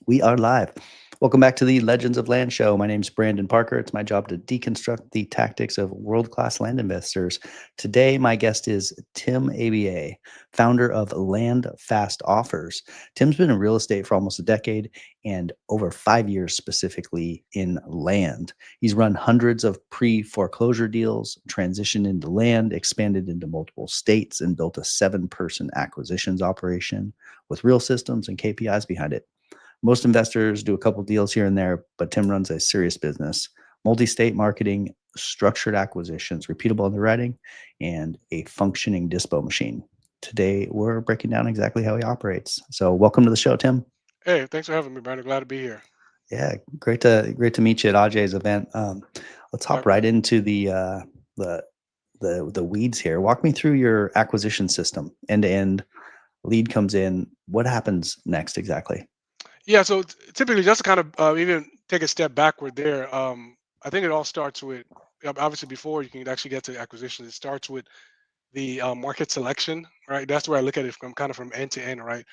We are live. Welcome back to the Legends of Land show. My name's Brandon Parker. It's my job to deconstruct the tactics of world class land investors. Today, my guest is Tim Abia, founder of Landfast Offers. Tim's been in real estate for almost a decade and over 5 years specifically in land. He's run hundreds of pre foreclosure deals, transitioned into land, expanded into multiple states, and built a 7-person acquisitions operation with real systems and KPIs behind it. Most investors do a couple deals here and there, but Tim runs a serious business, multi state marketing, structured acquisitions, repeatable underwriting, and a functioning dispo machine. Today, we're breaking down exactly how he operates. So, welcome to the show, Tim. Hey, thanks for having me, Brandon. Glad to be here. Yeah, great to meet you at Ajay's event. Let's hop right Likewise. into the the weeds here. Walk me through your acquisition system, end to end. Lead comes in. What happens next exactly? Yeah, so typically, just to kind of even take a step backward there, I think it all starts with obviously before you can actually get to acquisition, it starts with the market selection, right? That's where I look at it from kind of from end to end, right?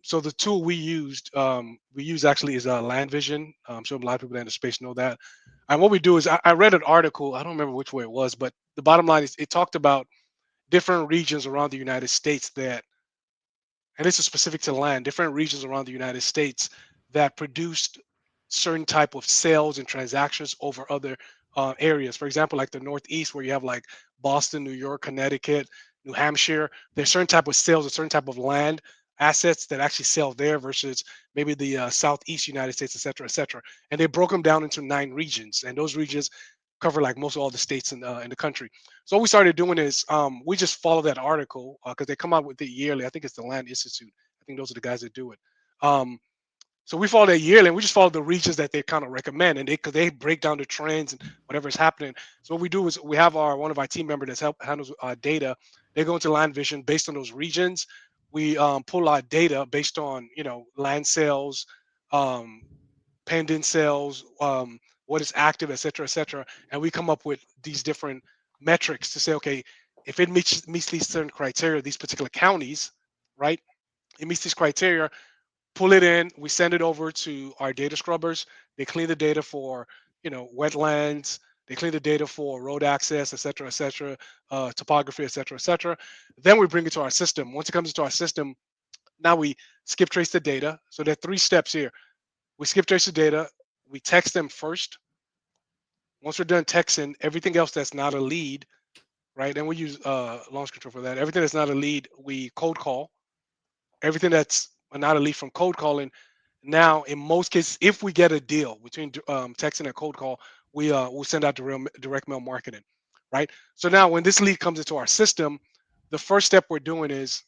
So the tool we use actually is LandVision. I'm sure a lot of people in the space know that. And what we do is I read an article, I don't remember which way it was, but the bottom line is it talked about different regions around the United States that and this is specific to land, different regions around the United States that produced certain type of sales and transactions over other areas. For example, like the Northeast, where you have like Boston, New York, Connecticut, New Hampshire. There's certain type of sales, a certain type of land assets that actually sell there versus maybe the Southeast United States, et cetera, et cetera. And they broke them down into 9 regions, and those regions cover like most of all the states in the country. So what we started doing is we just follow that article because they come out with it yearly. I think it's the Land Institute. I think those are the guys that do it. Um, so we follow that yearly, and we just follow the regions that they kind of recommend, and they break down the trends and whatever is happening. So what we do is we have our one of our team members that handles data. They go into LandVision based on those regions. We pull our data based on land sales, um, pending sales, what is active, et cetera, et cetera. And we come up with these different metrics to say, okay, if it meets these certain criteria, these particular counties, right? It meets these criteria, pull it in, we send it over to our data scrubbers. They clean the data for, wetlands, they clean the data for road access, et cetera, topography, et cetera. Then we bring it to our system. Once it comes into our system, now we skip trace the data. So there are 3 steps here. We skip trace the data. We text them first. Once we're done texting, everything else that's not a lead, right? And we use launch control for that. Everything that's not a lead, we cold call. Everything that's not a lead from cold calling. Now, in most cases, if we get a deal between texting and cold call, we'll send out direct mail marketing, right? So now, when this lead comes into our system, the first step we're doing is,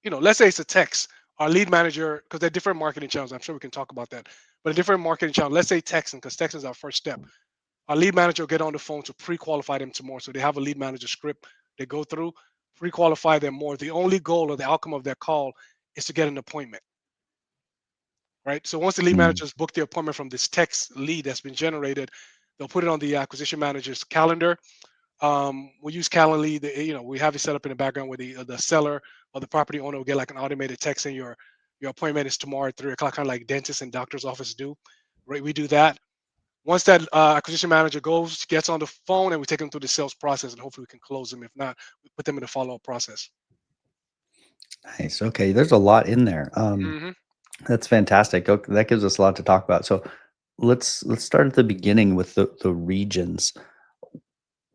let's say it's a text. Our lead manager, because they're different marketing channels. I'm sure we can talk about that. But a different marketing channel. Let's say texting, because texting is our first step. Our lead manager will get on the phone to pre-qualify them to more. So they have a lead manager script they go through, pre-qualify them more. The only goal or the outcome of their call is to get an appointment, right? So once the lead Mm, managers book the appointment from this text lead that's been generated, they'll put it on the acquisition manager's calendar. We use Calendly. We have it set up in the background where the seller or the property owner will get like an automated text saying your appointment is tomorrow at 3 o'clock, kind of like dentists and doctors' office do. Right? We do that. Once that acquisition manager goes, gets on the phone, and we take them through the sales process, and hopefully we can close them. If not, we put them in the follow-up process. nice. Okay, there's a lot in there. Hmm. That's fantastic. Okay, that gives us a lot to talk about. So let's start at the beginning with the regions.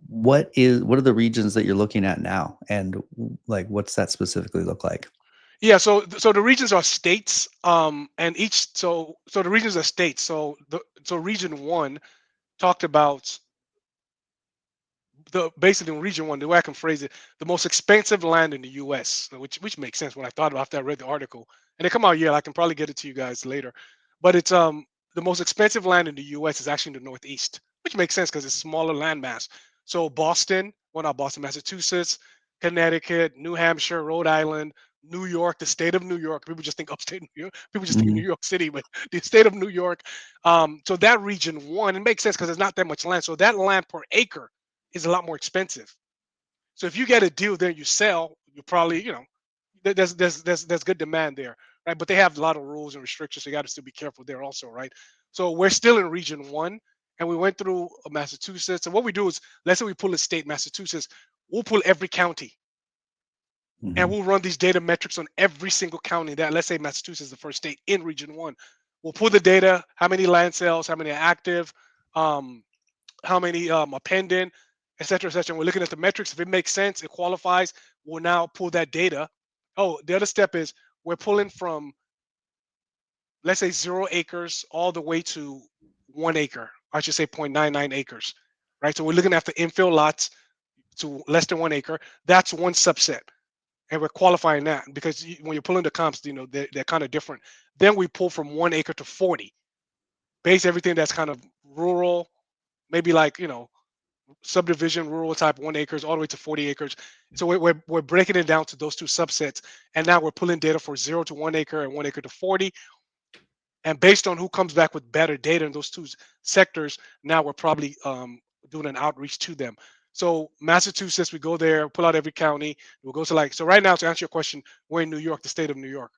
What are the regions that you're looking at now, and like what's that specifically look like? Yeah, so the regions are states, and each so the regions are states. So region one talked about the basically in region one, the way I can phrase it, the most expensive land in the U.S., which makes sense when I thought about after I read the article, and they come out here. I can probably get it to you guys later, but it's the most expensive land in the U.S. is actually in the Northeast, which makes sense because it's smaller land mass. So Boston, well not Boston, Massachusetts, Connecticut, New Hampshire, Rhode Island, New York, the state of New York. People just think upstate New York. People just think New Mhm. York City, but the state of New York. So that region one, it makes sense because there's not that much land. So that land per acre is a lot more expensive. So if you get a deal there, you sell, you probably, there's good demand there. right? But they have a lot of rules and restrictions, so you got to still be careful there also, right? So we're still in region one, and we went through Massachusetts. And what we do is, let's say we pull a state, Massachusetts, we'll pull every county, and Hmm. we'll run these data metrics on every single county. That, let's say Massachusetts is the first state in region one. We'll pull the data, how many land sales, how many are active, um, how many are pending, et cetera, et cetera. And we're looking at the metrics. If it makes sense, it qualifies, we'll now pull that data. Oh, the other step is we're pulling from, let's say, 0 acres all the way to 1 acre. I should say 0.99 acres, right? So we're looking at the infill lots to less than 1 acre. That's one subset. And we're qualifying that because when you're pulling the comps, they're kind of different. Then we pull from 1 acre to 40, base everything that's kind of rural, maybe like, subdivision, rural type 1 acres, all the way to 40 acres. So we're breaking it down to those two subsets. And now we're pulling data for 0 to 1 acre and 1 acre to 40. And based on who comes back with better data in those two sectors, now we're probably doing an outreach to them. So Massachusetts, we go there, pull out every county. We'll go to, like, so right now, to answer your question, we're in New York, the state of New York.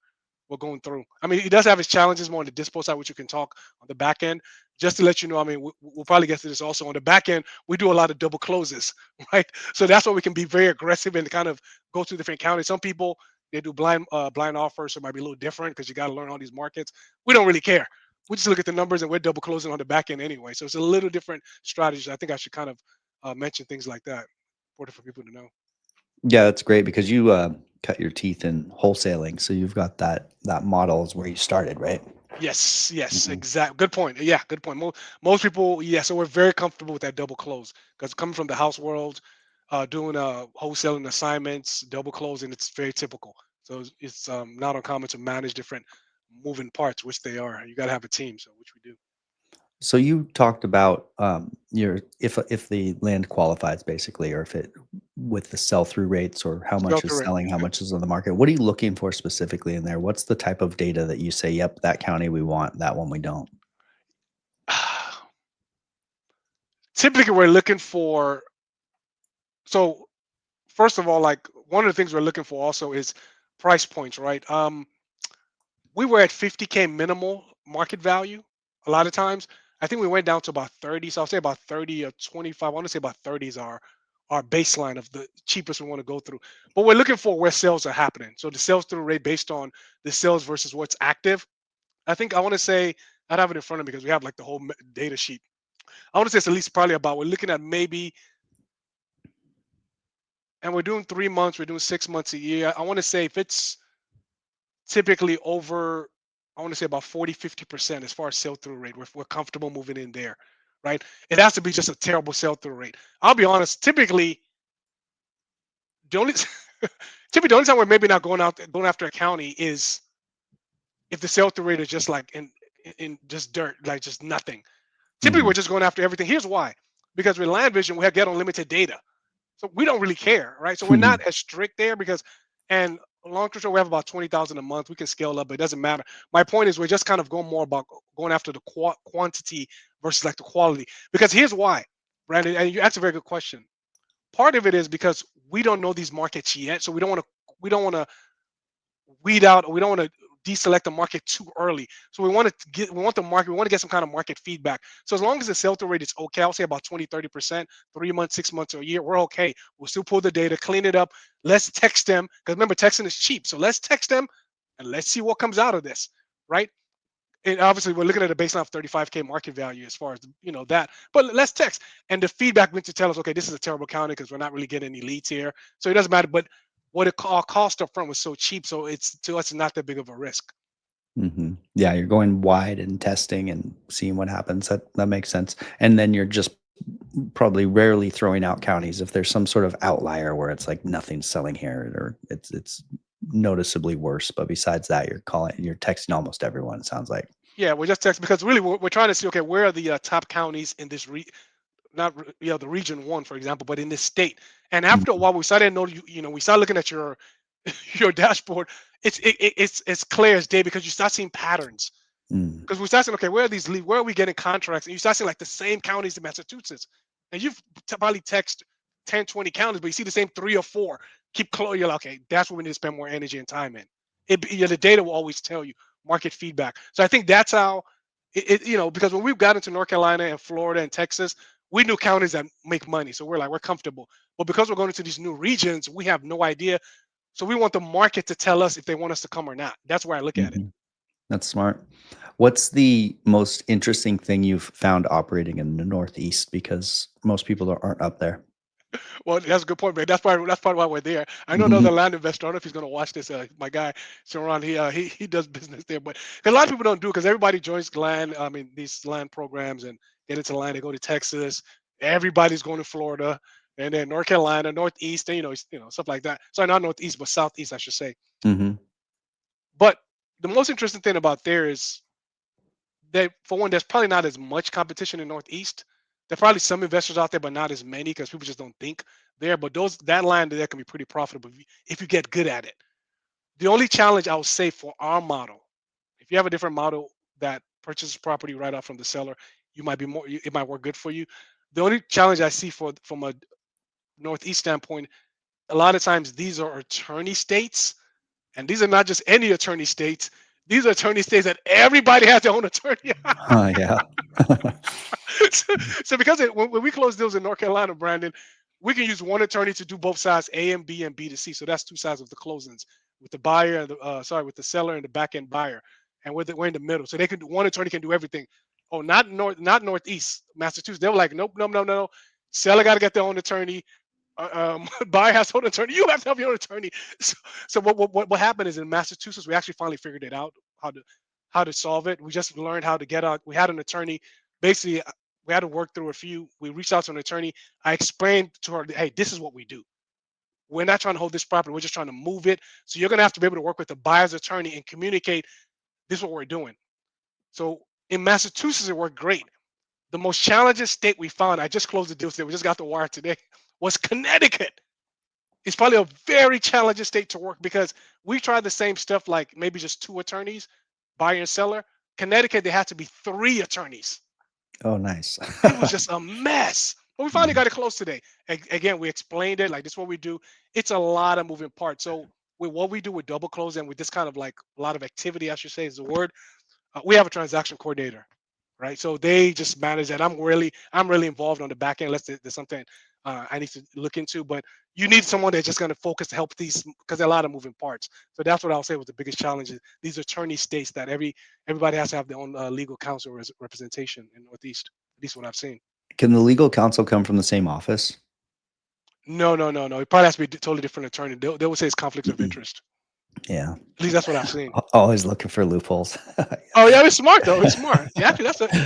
We're going through. I mean, it does have its challenges more on the dispo side, which you can talk on the back end. Just to let you know, I mean, we'll probably get to this also on the back end. We do a lot of double closes, right? So that's why we can be very aggressive and kind of go to different counties. Some people, they do blind offers, so it might be a little different because you got to learn all these markets. We don't really care. We just look at the numbers, and we're double closing on the back end anyway. So it's a little different strategy. I think I should kind of mention things like that, important for people to know. Yeah, that's great because you cut your teeth in wholesaling, so you've got that model is where you started, right? Yes, yes, Hmm. exact. Good point. Yeah, good point. Most people, yeah. So we're very comfortable with that double close because coming from the house world, doing wholesaling assignments, double closing, it's very typical. So it's not uncommon to manage different moving parts, which they are. You got to have a team, so which we do. So you talked about your if the land qualifies basically, or if it with the sell through rates, or how Sell much is through rate. selling, how much is on the market. What are you looking for specifically in there? What's the type of data that you say, yep, that county we want, that one we don't? Typically, we're looking for. So first of all, like, one of the things we're looking for also is price points, right? We were at 50K minimal market value a lot of times. I think we went down to about 30. So I'll say about 30 or 25. I want to say about 30 is our baseline of the cheapest we want to go through. But we're looking for where sales are happening. So the sales through rate based on the sales versus what's active. I think I want to say, I don't have it in front of me because we have like the whole data sheet. I want to say it's at least probably about, we're looking at maybe, and we're doing 3 months, we're doing 6 months a year. I want to say if it's typically over, I want to say about 40, 50% as far as sell through rate. We're comfortable moving in there, right? It has to be just a terrible sell through rate. I'll be honest, typically, the only typically the only time we're maybe not going after a county is if the sell through rate is just like in just dirt, like just nothing. Typically Hmm. we're just going after everything. Here's why. Because with LandVision, we have get unlimited data. So we don't really care, right? So we're not as strict there because, and long term, we have about 20,000 a month. We can scale up, but it doesn't matter. My point is, we're just kind of going more about going after the quantity versus like the quality. Because here's why, Brandon, and you asked a very good question. Part of it is because we don't know these markets yet, so we don't want to weed out, or we don't want to deselect the market too early. So we want the market, we want to get some kind of market feedback. So as long as the sell-through rate is okay, I'll say about 20, 30%, 3 months, 6 months, or a year, we're okay. We'll still pull the data, clean it up. Let's text them. Because remember, texting is cheap. So let's text them and let's see what comes out of this. Right. And obviously we're looking at a baseline of 35K market value as far as that. But let's text. And the feedback meant to tell us, okay, this is a terrible county because we're not really getting any leads here. So it doesn't matter. But what our cost up front was so cheap, so it's to us not that big of a risk. Hmm. Yeah, you're going wide and testing and seeing what happens. That makes sense. And then you're just probably rarely throwing out counties if there's some sort of outlier where it's like nothing's selling here, or it's noticeably worse. But besides that, you're texting almost everyone. It sounds like. Yeah, we're just texting because really we're trying to see, okay, where are the top counties in this not the region one, for example, but in this state. And after a Mhm. while, we started to know we start looking at your your dashboard. It's clear as day because you start seeing patterns. Mm. Because we start saying, okay, where are these where are we getting contracts? And you start seeing like the same counties in Massachusetts, and you've probably text 10, 20 counties, but you see the same three or four. Keep close. You're like, okay, that's what we need to spend more energy and time in. The data will always tell you market feedback. So I think that's how because when we've got into North Carolina and Florida and Texas, we knew counties that make money, so we're comfortable. But because we're going into these new regions, we have no idea. So we want the market to tell us if they want us to come or not. That's where I look at it. Mhm. That's smart. What's the most interesting thing you've found operating in the Northeast? Because most people aren't up there. Well, that's a good point, man. That's part why we're there. I know another Mhm. land investor. I don't know if he's going to watch this. My guy Sharon, he does business there, but 'cause a lot of people don't do because everybody joins land. I mean, these land programs and get into land. They go to Texas. Everybody's going to Florida, and then North Carolina, Northeast, and stuff like that. Sorry, not Northeast, but Southeast, I should say. Mhm. But the most interesting thing about there is that, for one, there's probably not as much competition in Northeast. There are probably some investors out there, but not as many because people just don't think there. But that land there can be pretty profitable if you get good at it. The only challenge I would say for our model, if you have a different model that purchases property right off from the seller, it might work good for you. The only challenge I see from a Northeast standpoint, a lot of times these are attorney states, and these are not just any attorney states. These are attorney states that everybody has their own attorney. Yeah. so, so because when we close deals in North Carolina, Brandon, we can use one attorney to do both sides, A and B to C. So that's two sides of the closings, with the buyer, with the seller and the back end buyer, and we're in the middle. So one attorney can do everything. Oh, not Northeast Massachusetts. They were like, nope, no, no, no, no. Seller got to get their own attorney. Buyer has own attorney. You have to have your own attorney. So what happened is, in Massachusetts, we actually finally figured it out how to solve it. We just learned how to get out. We had an attorney. Basically, we had to work through a few. We reached out to an attorney. I explained to her, hey, this is what we do. We're not trying to hold this property. We're just trying to move it. So you're gonna have to be able to work with the buyer's attorney and communicate. This is what we're doing. So in Massachusetts, it worked great. The most challenging state we found, I just closed the deal today. We just got the wire today. Was Connecticut. It's probably a very challenging state to work because we tried the same stuff, like maybe just two attorneys, buyer and seller. Connecticut, there had to be three attorneys. Oh, nice. It was just a mess. But we finally Mhm. got it close today. Again, we explained it, like, this is what we do. It's a lot of moving parts. So with what we do with double close and with this kind of, like, a lot of activity, I should say is the word, we have a transaction coordinator, right? So they just manage that. I'm really involved on the back end. Unless there's something I need to look into, but you need someone that's just going to focus to help these, because there are a lot of moving parts. So that's what I'll say was the biggest challenge. Is these attorney states that everybody has to have their own legal counsel representation in Northeast. At least what I've seen. Can the legal counsel come from the same office? No, no, no, no. It probably has to be a totally different attorney. They would say it's conflicts of interest. Yeah. At least that's what I've seen. Always looking for loopholes. Oh yeah, it's smart though. It's smart. Yeah,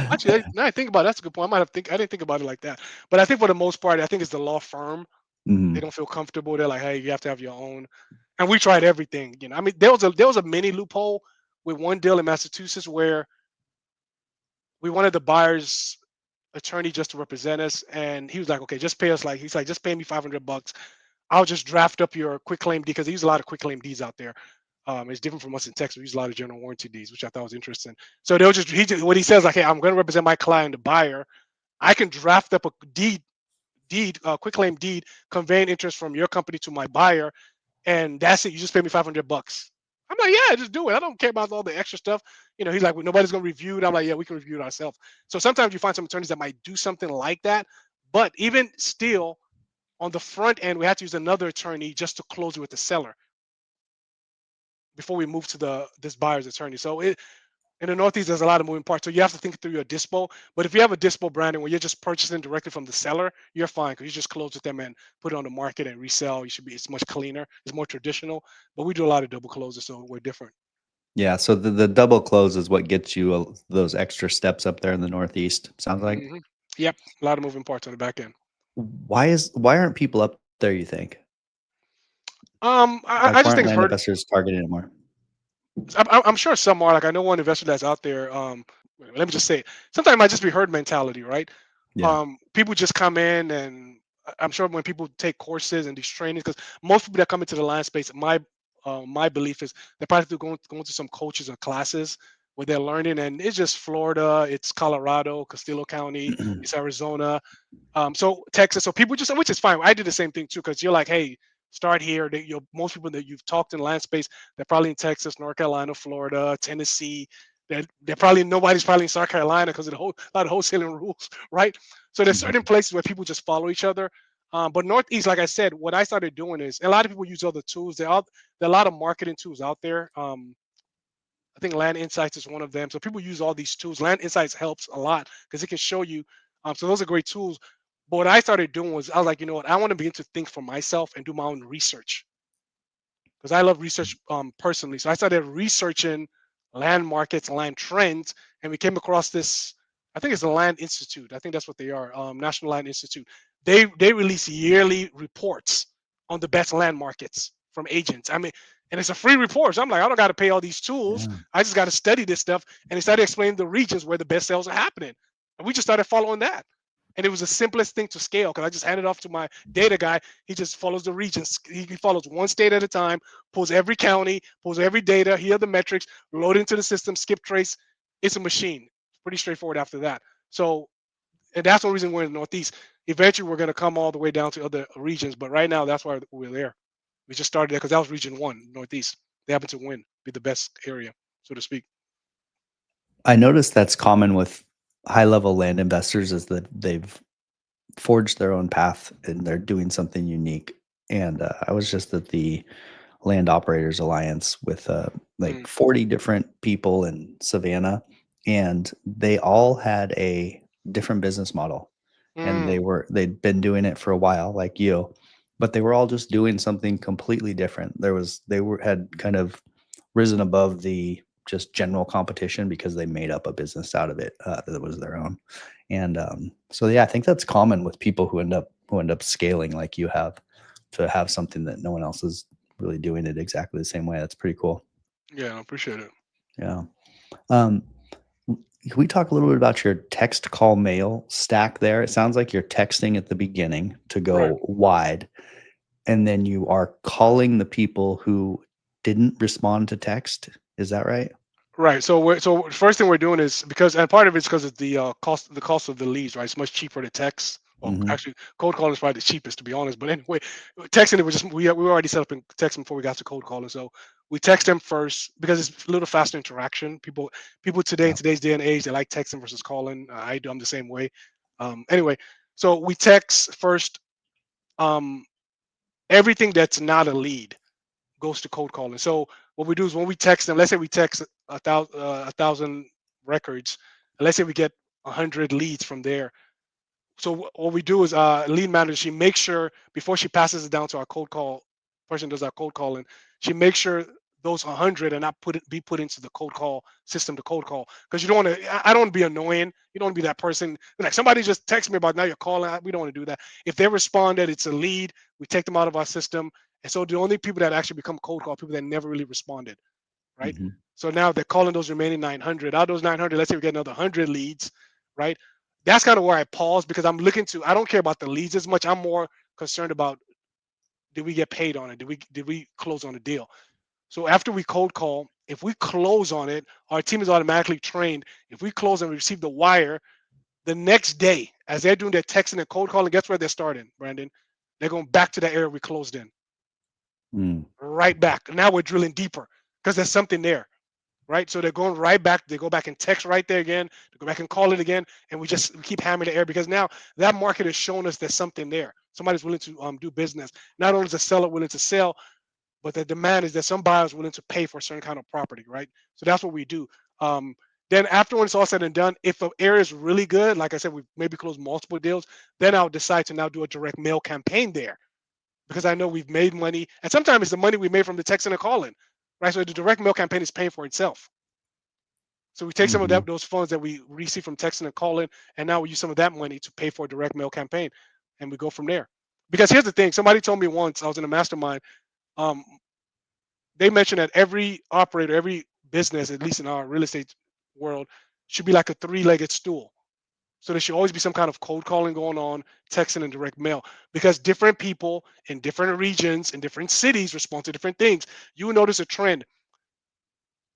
actually, now I think about it, that's a good point. I didn't think about it like that. But I think for the most part, I think it's the law firm. They Mhm. don't feel comfortable. They're like, hey, you have to have your own. And we tried everything. I mean, there was a mini loophole with one deal in Massachusetts where we wanted the buyer's attorney just to represent us, and he was like, okay, just pay us, like, he's like, just pay me $500. I'll just draft up your quick claim deed, because they use a lot of quick claim deeds out there. It's different from us in Texas. We use a lot of general warranty deeds, which I thought was interesting. So what he says, like, hey, I'm going to represent my client, the buyer. I can draft up a quick claim deed, conveying interest from your company to my buyer, and that's it. You just pay me $500. I'm like, yeah, just do it. I don't care about all the extra stuff. He's like, well, nobody's gonna review it. I'm like, yeah, we can review it ourselves. So sometimes you find some attorneys that might do something like that, but even still, on the front end, we had to use another attorney just to close it with the seller before we move to this buyer's attorney. So in the Northeast, there's a lot of moving parts. So you have to think through your dispo. But if you have a dispo branding where you're just purchasing directly from the seller, you're fine, because you just close with them and put it on the market and resell. It's much cleaner. It's more traditional. But we do a lot of double closes, so we're different. Yeah, so the double close is what gets you those extra steps up there in the Northeast, sounds like. hmm Yep, a lot of moving parts on the back end. Why aren't people up there, you think? I Like, why just aren't think it's land hard. investors targeting it more? I'm sure some are. Like, I know one investor that's out there. Let me just say it. Sometimes it might just be herd mentality, right? Yeah. People just come in, and I'm sure when people take courses and these trainings, because most people that come into the land space, my belief is they're probably going to some coaches or classes where they're learning, and it's just Florida, it's Colorado, Castillo County, it's Arizona, so Texas. So people just, which is fine. I did the same thing too, because you're like, hey, start here. Most people that you've talked in land space, they're probably in Texas, North Carolina, Florida, Tennessee. They're probably nobody's probably in South Carolina because of the whole a lot of wholesaling rules, right? So there's certain Mhm. places where people just follow each other. But Northeast, like I said, what I started doing is a lot of people use other tools. There are a lot of marketing tools out there. I think Land Insights is one of them. So people use all these tools. Land Insights helps a lot because it can show you. So those are great tools. But what I started doing was I was like, you know what? I want to begin to think for myself and do my own research because I love research personally. So I started researching land markets, land trends, and we came across this. I think it's the Land Institute. I think that's what they are, National Land Institute. They release yearly reports on the best land markets from agents. I mean, and it's a free report. So I'm like, I don't got to pay all these tools. Yeah. I just got to study this stuff. And they started explaining the regions where the best sales are happening, and we just started following that. And it was the simplest thing to scale because I just handed off to my data guy. He just follows the regions. He follows one state at a time, pulls every county, pulls every data, here are the metrics, load into the system, skip trace. It's a machine. It's pretty straightforward after that. So, and that's the reason we're in the Northeast. Eventually, we're going to come all the way down to other regions, but right now, that's why we're there. We just started there because that was Region One, Northeast. They happen to win, be the best area, so to speak. I noticed that's common with high level land investors is that they've forged their own path and they're doing something unique. And I was just at the Land Operators Alliance with like Mm, 40 different people in Savannah, and they all had a different business model. And mm, they'd been doing it for a while, like you, but they were all just doing something completely different. They were had kind of risen above the just general competition because they made up a business out of it that was their own. And so yeah, I think that's common with people who end up scaling like you have, to have something that no one else is really doing it exactly the same way. That's pretty cool. yeah, I appreciate it. Yeah. Um, can we talk a little bit about your text call mail stack there? It sounds like you're texting at the beginning to Right. go wide, and then you are calling the people who didn't respond to text. Is that right? Right. So first thing we're doing is because and part of it's because of the cost of the leads, right? It's much cheaper to text. Well, Hmm. actually, cold calling is probably the cheapest to be honest. But anyway, texting it was just we already set up in texting before we got to cold calling. So we text them first because it's a little faster interaction. People today in Yeah. today's day and age they like texting versus calling. I do. I'm the same way. Anyway, so we text first. Um, Everything that's not a lead goes to cold calling. So what we do is when we text them, let's say we text a thousand records, and let's say we get 100 leads from there. So what we do is lead manager, she makes sure before she passes it down to our cold call person does our cold calling, she makes sure those 100 are not be put into the cold call system to cold call because you don't want to. I don't want to be annoying. You don't want to be that person like somebody just text me about now you're calling. We don't want to do that. If they respond that it's a lead, we take them out of our system. And so the only people that actually become cold call people that never really responded, right? Hmm. So now they're calling those remaining 900. Out of those 900, let's say we get another 100 leads, right? That's kind of where I pause because I'm looking to. I don't care about the leads as much. I'm more concerned about did we get paid on it? Did we close on a deal? So after we cold call, if we close on it, our team is automatically trained. If we close and we receive the wire, the next day, as they're doing their texting and cold calling, guess where they're starting, Brandon? They're going back to that area we closed in, Mm. right back. Now we're drilling deeper because there's something there, right? So they're going right back. They go back and text right there again. They go back and call it again, and we keep hammering the air because now that market has shown us there's something there. Somebody's willing to do business. Not only is the seller willing to sell, but the demand is that some buyers willing to pay for a certain kind of property, right? So that's what we do. Um, then after when it's all said and done, if the area is really good, like I said, we maybe close multiple deals, then I'll decide to now do a direct mail campaign there because I know we've made money. And sometimes it's the money we made from the text and the calling, right? So the direct mail campaign is paying for itself. So we take some of Hmm. those funds that we receive from texting and calling, and now we use some of that money to pay for a direct mail campaign, and we go from there. Because here's the thing: somebody told me once I was in a mastermind. Um, they mentioned that every operator, every business, at least in our real estate world, should be like a three-legged stool. So there should always be some kind of cold calling going on, texting and direct mail, because different people in different regions in different cities respond to different things. You will notice a trend.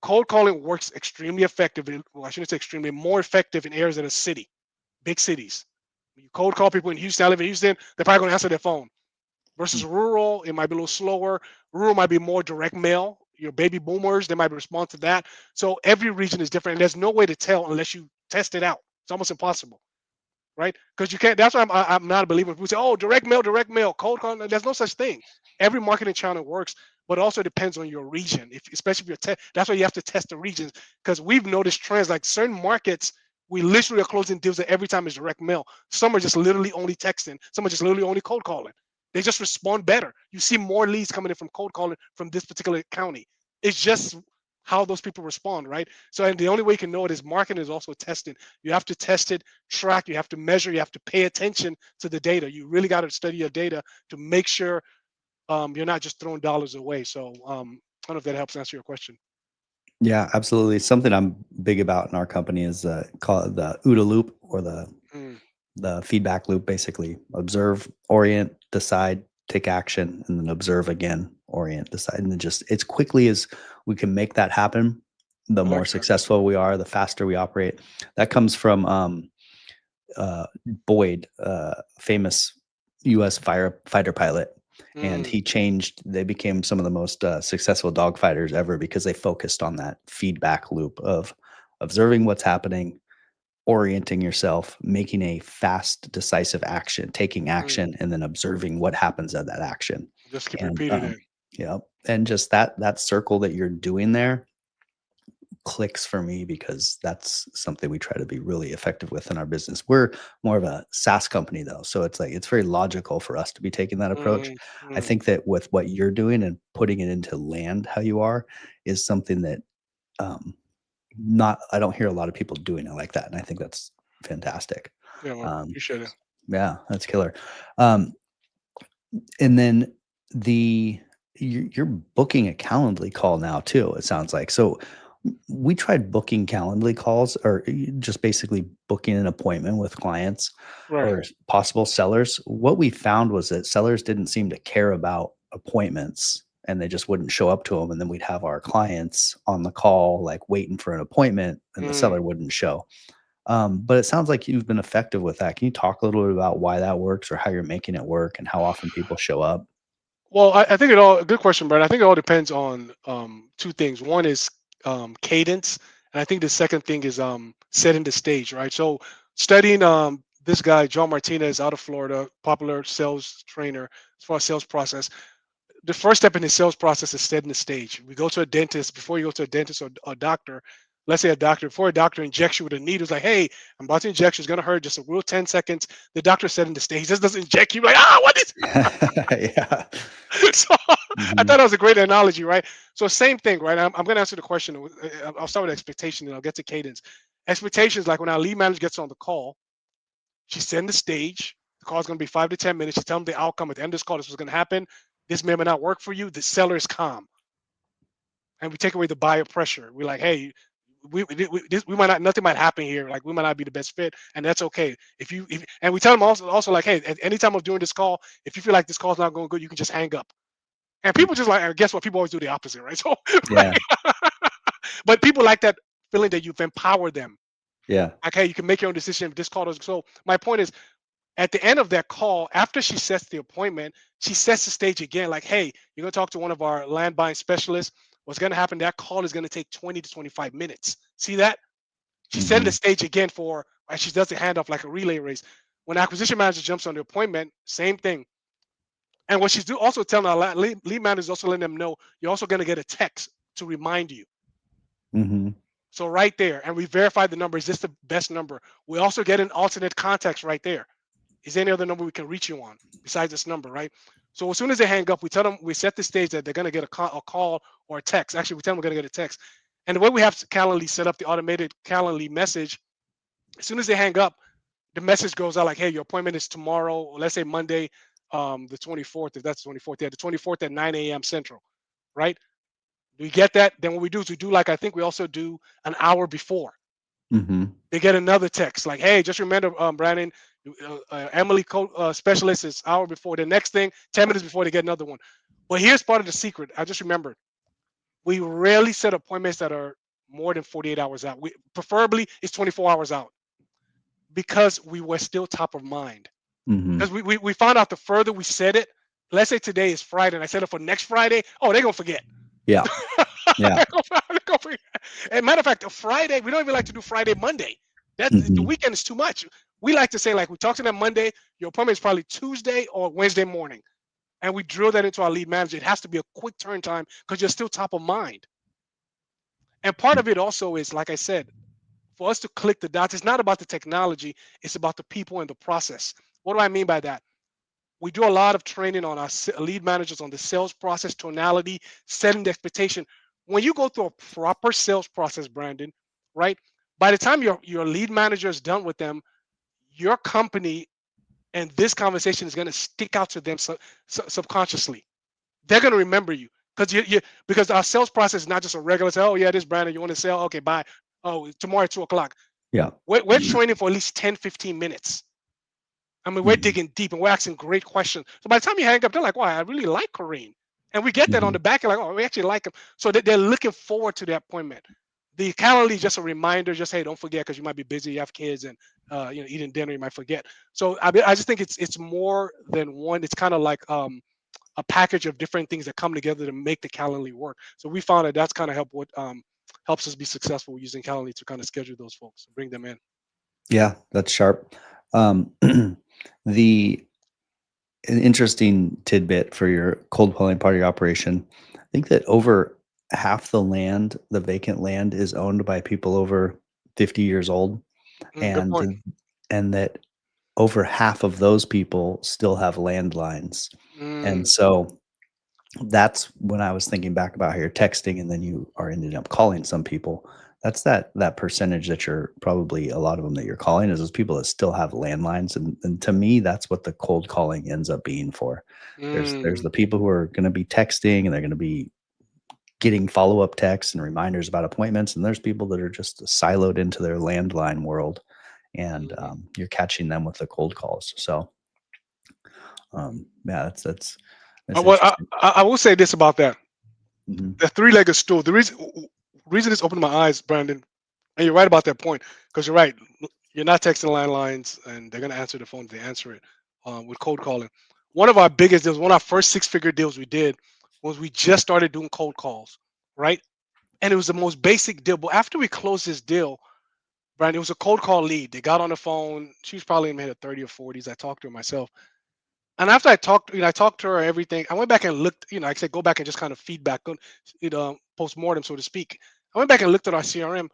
Cold calling works extremely effective. Well, I shouldn't say extremely, more effective in areas of a city, big cities. When you cold call people in Houston, I live in Houston, they're probably going to answer their phone. versus rural. It might be a little slower. Rural might be more direct mail. Your baby boomers, they might respond to that. So every region is different, and there's no way to tell unless you test it out. It's almost impossible, right? Because you can't. That's why I'm not a believer. People say, "Oh, direct mail, cold call." There's no such thing. Every marketing channel works, but also depends on your region. If especially if you're that's why you have to test the regions, because we've noticed trends like certain markets. We literally are closing deals that every time is direct mail. Some are just literally only texting. Some are just literally only cold calling. They just respond better. You see more leads coming in from cold calling from this particular county. It's just how those people respond, right? So, and the only way you can know it is marketing is also testing. You have to test it, track, you have to measure, you have to pay attention to the data. You really got to study your data to make sure you're not just throwing dollars away. So, I don't know if that helps answer your question. Yeah, absolutely. Something I'm big about in our company is call it the OODA loop, or Mm, the feedback loop. Basically, observe, orient, decide, take action, and then observe again, orient, decide, and then just as quickly as we can make that happen, the I more like that. successful we are, the faster we operate. That comes from uh, Boyd, famous U.S. firefighter pilot, and Mm, he changed. They became some of the most successful dogfighters ever because they focused on that feedback loop of observing what's happening, orienting yourself, making a fast, decisive action, taking mm. action, and then observing what happens at that action. Just keep And repeating it. yeah, and just that circle that you're doing there clicks for me because that's something we try to be really effective with in our business. We're more of a SaaS company though, so it's like it's very logical for us to be taking that approach. Mm, I mm, think that with what you're doing and putting it into land how you are is something that um not I don't hear a lot of people doing it like that, and I think that's fantastic. yeah, well, Um appreciate it. yeah, that's killer. Um and then the you're booking a Calendly call now too, it sounds like. So we tried booking Calendly calls, or just basically booking an appointment with clients Right. or possible sellers. What we found was that sellers didn't seem to care about appointments, and they just wouldn't show up to them. And then we'd have our clients on the call, like waiting for an appointment, and the Mm. seller wouldn't show. But it sounds like you've been effective with that. Can you talk a little bit about why that works, or how you're making it work, and how often people show up? Well, I think it all good question, Brad. I think it all depends on two things. One is cadence, and I think the second thing is setting the stage, right? So studying this guy John Martinez out of Florida, popular sales trainer as far as sales process. The first step in the sales process is setting the stage. We go to a dentist before you go to a dentist or a doctor. Let's say a doctor, before a doctor injects you with a needle, it's like, hey, I'm about to inject you. It's gonna hurt just a real 10 seconds. The doctor setting the stage. He just doesn't inject you like, what is Yeah. so I thought Mhm. that was a great analogy, right? So same thing, right? I'm going to answer the question. I'll start with expectation, and I'll get to cadence. Expectations, like when our lead manager gets on the call, she's setting the stage. The call is going to be 5 to 10 minutes. She tells them the outcome at the end of this call. This was going to happen. This may or may not work for you. The seller is calm, and we take away the buyer pressure. We're like, hey, we might not, nothing might happen here. Like we might not be the best fit, and that's okay. And we tell them also like, hey, at any time of doing this call, if you feel like this call's not going good, you can just hang up. And Mm. people just like, guess what? People always do the opposite, right? So, Yeah. like, but people like that feeling that you've empowered them. Yeah. Like, hey, you can make your own decision if this call doesn't. So, my point is, at the end of that call, after she sets the appointment, she sets the stage again. Like, hey, you're gonna talk to one of our land buying specialists. What's gonna happen? That call is gonna take 20 to 25 minutes. See that? She's setting the Mhm. stage again for, and she does the handoff like a relay race. When the acquisition manager jumps on the appointment, same thing. And what she's also telling our lead manager is also letting them know you're also going to get a text to remind you. Mhm. So right there, and we verify the number. Is this the best number? We also get an alternate context right there. Is there any other number we can reach you on besides this number, right? So as soon as they hang up, we tell them, we set the stage that they're going to get a call or a text. Actually, we tell them we're going to get a text. And the way we have Calendly set up, the automated Calendly message, as soon as they hang up, the message goes out like, hey, your appointment is tomorrow, or let's say Monday, the 24th, if that's the 24th, yeah, the 24th at 9 a.m. Central, right? We get that. Then what we do is we do, like, I think we also do an hour before. Mhm. They get another text like, hey, just remember, Brandon, Emily specialist is hour before. The next thing, 10 minutes before, they get another one. But here's part of the secret. I just remembered. We rarely set appointments that are more than 48 hours out. We preferably it's 24 hours out because we were still top of mind. Mhm. Because we found out the further we set it, let's say today is Friday and I set up for next Friday, oh, they're gonna forget. Yeah. Yeah. They're gonna forget. And matter of fact, a Friday, we don't even like to do Friday, Monday. That the Mhm. weekend is too much. We like to say, like, we talk to them Monday, your appointment is probably Tuesday or Wednesday morning. And we drill that into our lead manager. It has to be a quick turn time because you're still top of mind. And part of it also is, like I said, for us to click the dots, it's not about the technology, it's about the people and the process. What do I mean by that? We do a lot of training on our lead managers on the sales process, tonality, setting the expectation. When you go through a proper sales process, Brandon, right? By the time your lead manager is done with them, your company and this conversation is going to stick out to them subconsciously. They're going to remember you because because our sales process is not just a regular say, oh yeah, this Brandon, you want to sell? Okay, bye. Oh, tomorrow at 2 o'clock. Yeah. We're training for at least 10, 15 minutes. I mean, we're Mhm. digging deep and we're asking great questions. So by the time you hang up, they're like, wow, I really like Kareem. And we get that on Mhm. the back, like, oh, we actually like him. So they're looking forward to that appointment. The calendar is just a reminder, just hey, don't forget because you might be busy, you have kids, and eating dinner, you might forget. So I just think it's more than one. It's kind of like a package of different things that come together to make the Calendly work. So we found that that's kind of helps us be successful using Calendly to kind of schedule those folks and bring them in. Yeah, that's sharp. Um, the an interesting tidbit for your cold calling part of your operation. I think that over half the vacant land is owned by people over 50 years old, Good and point. that over half of those people still have landlines. And Mm, so that's when I was thinking back about how you're texting and then you are ending up calling some people. That's that percentage that you're probably a lot of them that you're calling is those people that still have landlines. And to me, that's what the cold calling ends up being for. There's mm, the people who are going to be texting and they're going to be getting follow-up texts and reminders about appointments. And there's people that are just siloed into their landline world. And mhm. you're catching them with the cold calls. So yeah, that's Well, interesting. I will say this about that: Mhm. the three-legged stool. The reason this opened my eyes, Brandon, and you're right about that point, because you're right. You're not texting landlines, and they're gonna answer the phone if they answer it with cold calling. One of our biggest deals, one of our first six-figure deals we did, was we just started doing cold calls, right? And it was the most basic deal. But after we closed this deal, Brandon, it was a cold call lead. They got on the phone. She was probably in the 30 or 40s. I talked to her myself. And after I talked to her everything. I went back and looked, like I said, go back and just kind of feedback on, post mortem, so to speak. I went back and looked at our CRM.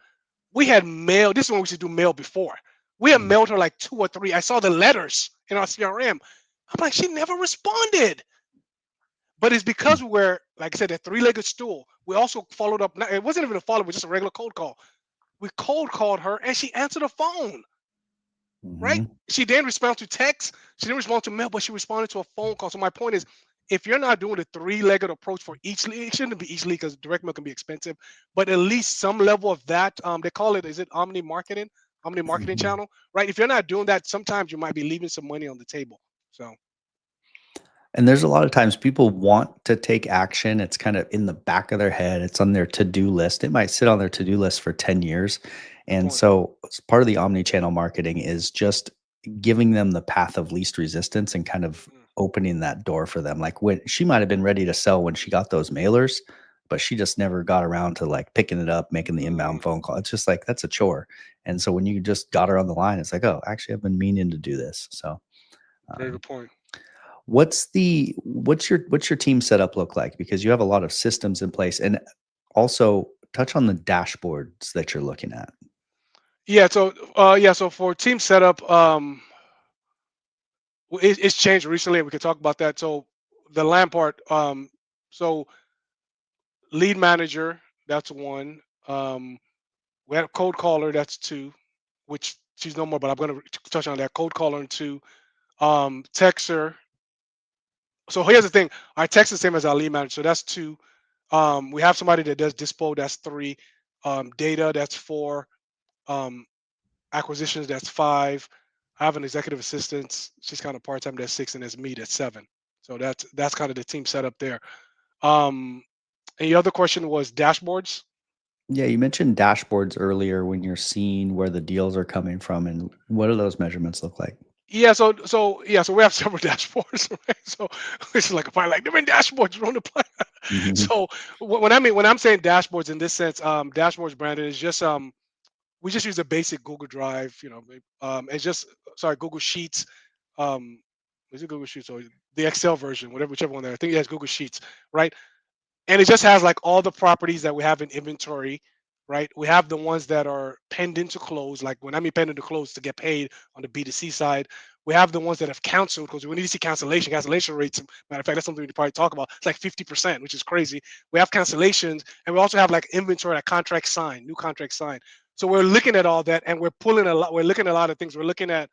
We had mail. This is when we used to do mail before. We had Mhm. mailed her like two or three. I saw the letters in our CRM. I'm like, she never responded. But it's because we're, like I said, a three-legged stool. We also followed up. It wasn't even a follow-up, it was just a regular cold call. We cold called her and she answered the phone. Right? Mhm. She didn't respond to text. She didn't respond to mail, but she responded to a phone call. So my point is, if you're not doing the three-legged approach for each lead, it shouldn't be each lead because direct mail can be expensive, but at least some level of that. They call it, is it omni marketing Mhm. channel, right? If you're not doing that, sometimes you might be leaving some money on the table. So And there's a lot of times people want to take action. It's kind of in the back of their head. It's on their to-do list. It might sit on their to-do list for 10 years. good And point. so part of the omni-channel marketing is just giving them the path of least resistance and kind of Mm, opening that door for them. Like when she might have been ready to sell when she got those mailers, but she just never got around to like picking it up, making the mm, inbound phone call. It's just like that's a chore. And so when you just got her on the line, it's like, oh, actually, I've been meaning to do this. So very um, good point. what's your team setup look like? Because you have a lot of systems in place, and also touch on the dashboards that you're looking at. So for team setup, it's changed recently, and we can talk about that. So the land part, so lead manager, that's one. We had a code caller, that's two, which she's no more, but I'm going to touch on that. Code caller and two. Texter. So here's the thing: our text is the same as our lead manager, so that's two. We have somebody that does dispo, that's three. Data, that's four. Um, Acquisitions, that's five. I have an executive assistant. She's kind of part time. That's six, and that's me. That's seven. So that's kind of the team setup there. Um, and the other question was dashboards. Yeah, you mentioned dashboards earlier when you're seeing where the deals are coming from, and what do those measurements look like? So we have several dashboards, right? So it's like probably like different dashboards on the plan. Mhm. So when I'm saying dashboards in this sense, dashboards, Brandon, is just we just use a basic Google Drive, it's just sorry, Google Sheets. Um, is it Google Sheets or the Excel version, whatever, whichever one there? I think it has Google Sheets, right? And it just has like all the properties that we have in inventory, right? We have the ones that are pending to close, like when I mean pending to close to get paid on the B2C side. We have the ones that have canceled because we need to see cancellation rates. Matter of fact, that's something we probably talk about. It's like 50%, which is crazy. We have cancellations, and we also have like inventory, like contract signed, new contract signed. So we're looking at all that, and we're pulling a lot. We're looking at a lot of things. We're looking at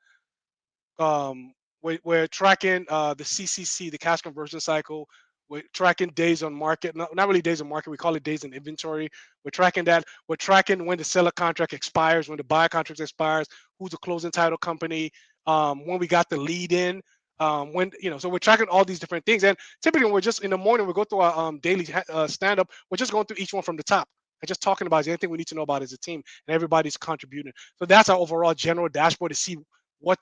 we're tracking the CCC, the cash conversion cycle. We're tracking days on market, not really days on market. We call it days in inventory. We're tracking that. We're tracking when the seller contract expires, when the buyer contract expires, who's the closing title company, when we got the lead in, when So we're tracking all these different things. And typically, when we're just in the morning, we go through our daily stand up. We're just going through each one from the top and just talking about anything we need to know about as a team, and everybody's contributing. So that's our overall general dashboard to see what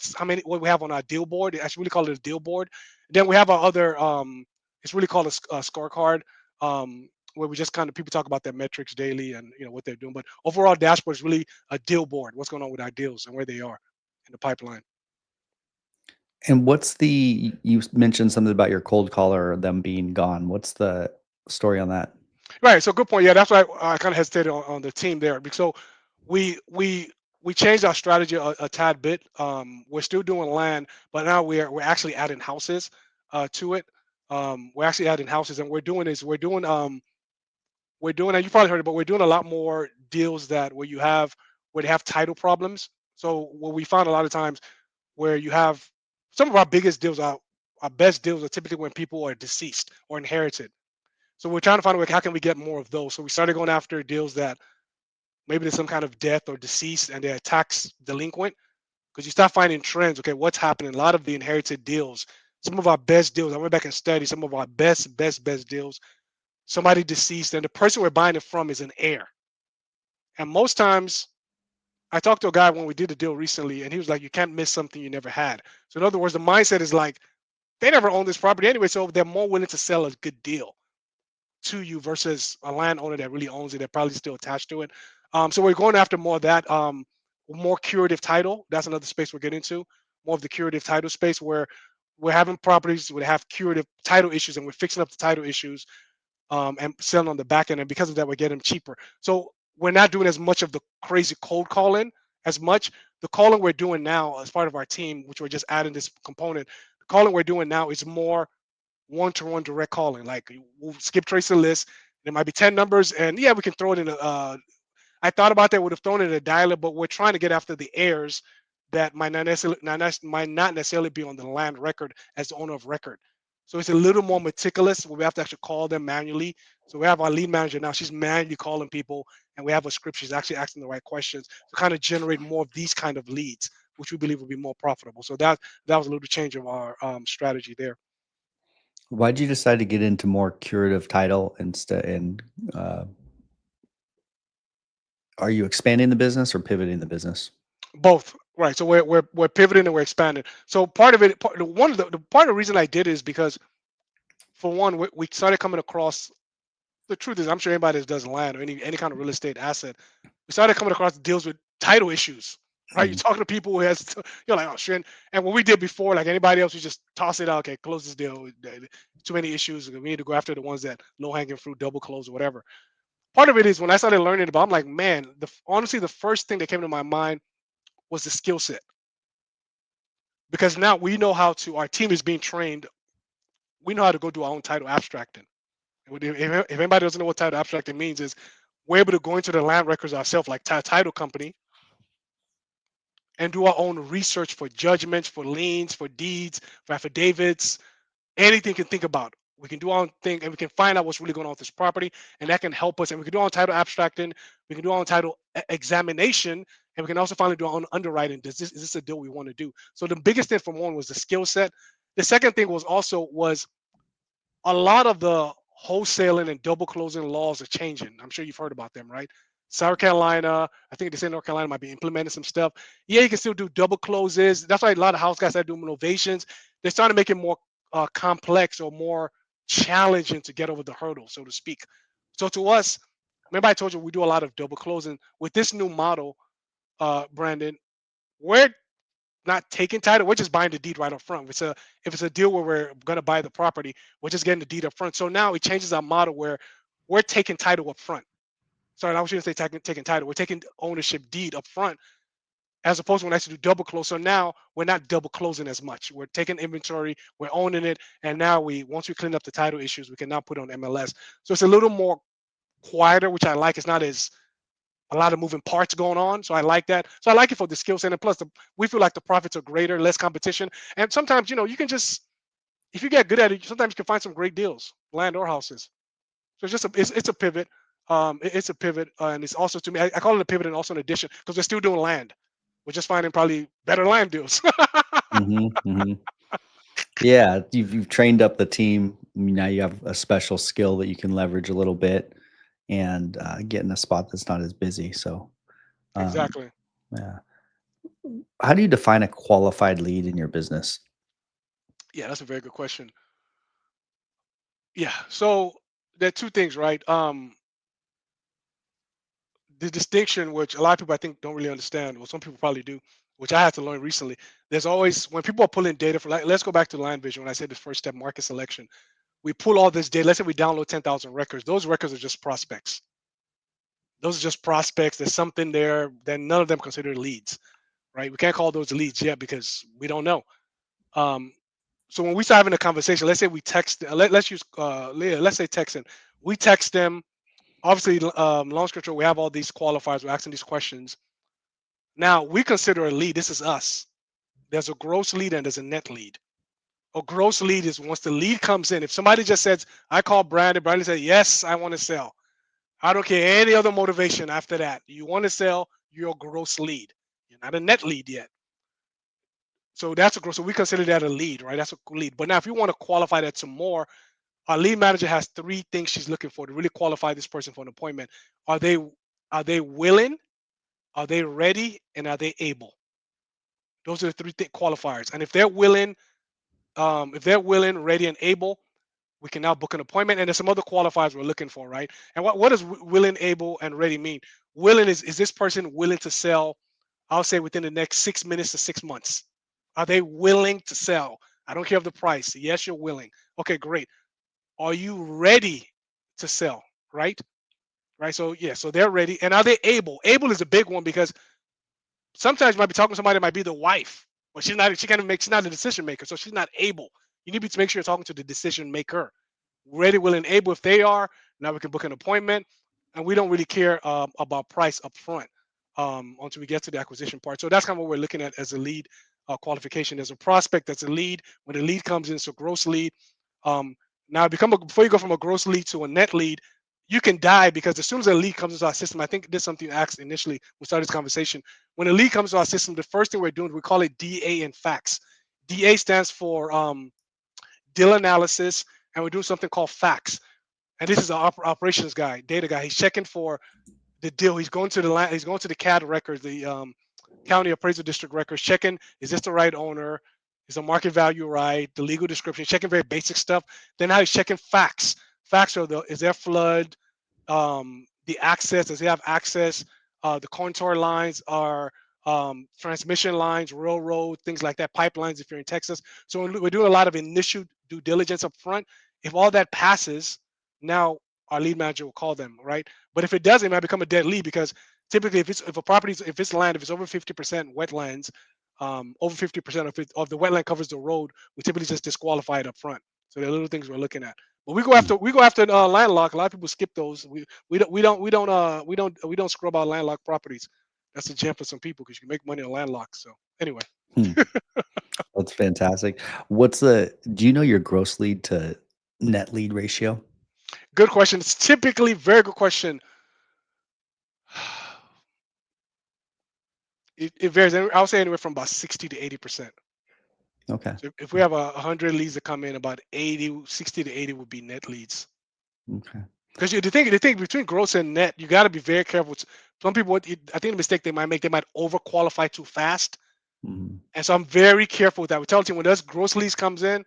we have on our deal board. They actually really call it a deal board. Then we have our other it's really called a scorecard, where we just kind of people talk about their metrics daily and what they're doing. But overall dashboard is really a deal board. What's going on with our deals and where they are in the pipeline. And you mentioned something about your cold caller, them being gone. What's the story on that? Right. So good point. Yeah, that's why I kind of hesitated on the team there. So we we we changed our strategy a tad bit. We're still doing land, but now we're actually adding houses to it. We're actually adding houses, and we're doing, and you probably heard it, but we're doing a lot more deals that where they have title problems. So what we found a lot of times where you have some of our biggest deals, our best deals are typically when people are deceased or inherited. So we're trying to find a way, how can we get more of those? So we started going after deals that maybe there's some kind of death or deceased and they're tax delinquent, because you start finding trends. Okay, what's happening? A lot of the inherited deals, some of our best deals, I went back and studied some of our best deals. Somebody deceased, and the person we're buying it from is an heir. And most times, I talked to a guy when we did a deal recently, and he was like, "You can't miss something you never had." So in other words, the mindset is like they never owned this property anyway, so they're more willing to sell a good deal to you versus a landowner that really owns it. They're probably still attached to it. So we're going after more of that, more curative title. That's another space we're getting into. More of the curative title space where we're having properties where they have curative title issues, and we're fixing up the title issues, and selling on the back end. And because of that, we're getting them cheaper. So we're not doing as much of the crazy cold calling as much. The calling we're doing now as part of our team, which we're just adding this component, the calling we're doing now is more one-to-one direct calling. Like we'll skip trace the list. There might be 10 numbers, and yeah, we can throw it in I thought about that, would have thrown it in a dialer, but we're trying to get after the heirs that might not necessarily be on the land record as the owner of record. So it's a little more meticulous. We have to actually call them manually. So we have our lead manager now. She's manually calling people, and we have a script. She's actually asking the right questions to kind of generate more of these kind of leads, which we believe will be more profitable. So that was a little change of our strategy there. Why'd you decide to get into more curative title instead? And are you expanding the business or pivoting the business? Both, right? So we're pivoting and we're expanding. So part of it, one of the part of the reason I did is because, for one, we started coming across. The truth is, I'm sure anybody that does land or any kind of real estate asset, we started coming across deals with title issues. Right? You're Mhm. talking to people who you're like, oh shit. And what we did before, like anybody else, we just toss it out. Okay, close this deal. Too many issues. We need to go after the ones that low hanging fruit, double close, or whatever. Part of it is when I started learning about, I'm like, man, honestly, the first thing that came to my mind was the skill set, because now we know how to. Our team is being trained. We know how to go do our own title abstracting. If anybody doesn't know what title abstracting means, is we're able to go into the land records ourselves, like title company, and do our own research for judgments, for liens, for deeds, for affidavits, anything you can think about. We can do our own thing, and we can find out what's really going on with this property, and that can help us. And we can do our own title abstracting, we can do our own title examination, and we can also finally do our own underwriting. Is this a deal we want to do? So the biggest thing from one was the skill set. The second thing was a lot of the wholesaling and double closing laws are changing. I'm sure you've heard about them, right? South Carolina, I think they say North Carolina might be implementing some stuff. Yeah, you can still do double closes. That's why a lot of house guys are doing innovations. They're starting to make it more complex or more challenging to get over the hurdle, so to speak. So to us, remember I told you we do a lot of double closing with this new model, Brandon. We're not taking title. We're just buying the deed right up front. If it's a deal where we're gonna buy the property, we're just getting the deed up front. So now it changes our model where we're taking title up front. Sorry, I was going to say taking title. We're taking ownership deed up front as opposed to when I actually do double close. So now we're not double closing as much. We're taking inventory, we're owning it, and now once we clean up the title issues, we can now put it on MLS. So it's a little more quieter, which I like. It's not as a lot of moving parts going on. So I like that. So I like it for the skill set. And plus, we feel like the profits are greater, less competition. And sometimes, you can just, if you get good at it, sometimes you can find some great deals, land or houses. So it's a pivot. It's a pivot, and it's also to me. I call it a pivot and also an addition because we're still doing land. We're just finding probably better land deals. Hmm. Yeah, you've trained up the team. Now you have a special skill that you can leverage a little bit and get in a spot that's not as busy. So, um, Exactly. yeah. How do you define a qualified lead in your business? Yeah, that's a very good question. Yeah. So there are two things, right? The distinction, which a lot of people I think don't really understand, well, some people probably do, which I had to learn recently. There's always when people are pulling data for, like, let's go back to LandVision when I said the first step, market selection. We pull all this data. Let's say we download 10,000 records. Those records are just prospects. Those are just prospects. There's something there. Then none of them considered leads, right? We can't call those leads yet because we don't know. Um, so when we start having a conversation, let's say we text. Let's use let's say texting. We text them. Obviously, launch control. We have all these qualifiers. We're asking these questions. Now we consider a lead. This is us. There's a gross lead and there's a net lead. A gross lead is once the lead comes in. If somebody just says, "I call Brandon," Brandon said, "Yes, I want to sell." I don't care any other motivation after that. You want to sell, you're a gross lead. You're not a net lead yet. So that's a gross. So we consider that a lead, right? That's a lead. But now, if you want to qualify that some more, our lead manager has three things she's looking for to really qualify this person for an appointment. Are they are they willing? Are they ready? And are they able? Those are the three qualifiers. And if they're willing, ready, and able, we can now book an appointment. And there's some other qualifiers we're looking for, right? And what does willing, able, and ready mean? Willing is this person willing to sell? I'll say within the next 6 minutes to 6 months. Are they willing to sell? I don't care of the price. Yes, you're willing. Okay, great. Are you ready to sell? Right? Right. So yeah, so they're ready. And are they able? Able is a big one because sometimes you might be talking to somebody that might be the wife, but she's not a decision maker, so she's not able. You need to make sure you're talking to the decision maker. Ready, willing, able. If they are, now we can book an appointment, and we don't really care about price up front until we get to the acquisition part. So that's kind of what we're looking at as a lead qualification. As a prospect, that's a lead. When the lead comes in, so gross lead. Um, now, before you go from a gross lead to a net lead, you can die because as soon as a lead comes into our system, I think this is something you asked initially. We started this conversation. When a lead comes to our system, the first thing we're doing, we call it DA in facts. DA stands for deal analysis, and we're doing something called facts. And this is an operations guy, data guy. He's checking for the deal. He's going to the land. He's going to the CAD records, the county appraisal district records, checking is this the right owner? Is the market value right? The legal description, checking very basic stuff. Then now he's checking facts. Facts are is there flood? The access, does he have access? The contour lines are transmission lines, railroad, things like that, pipelines if you're in Texas. So we're doing a lot of initial due diligence up front. If all that passes, now our lead manager will call them, right? But if it doesn't, it might become a dead lead because typically if a property, if it's land, if it's over 50% wetlands, over 50% of the wetland covers the road, we typically just disqualify it up front. So there are little things we're looking at. But we go after landlocked. A lot of people skip those. We don't scrub out landlocked properties. That's a gem for some people because you can make money on landlocked. So anyway, Hmm. That's fantastic. Do you know your gross lead to net lead ratio? good question. It's typically very good question. It varies. I'll say anywhere from about 60 to 80%. Okay. So if we have 100 leads that come in, about 60 to 80 would be net leads. Okay. Because the thing between gross and net, you got to be very careful. Some people, I think the mistake they might make, they might overqualify too fast, Mhm. and so I'm very careful with that. We tell the team when those gross leads comes in,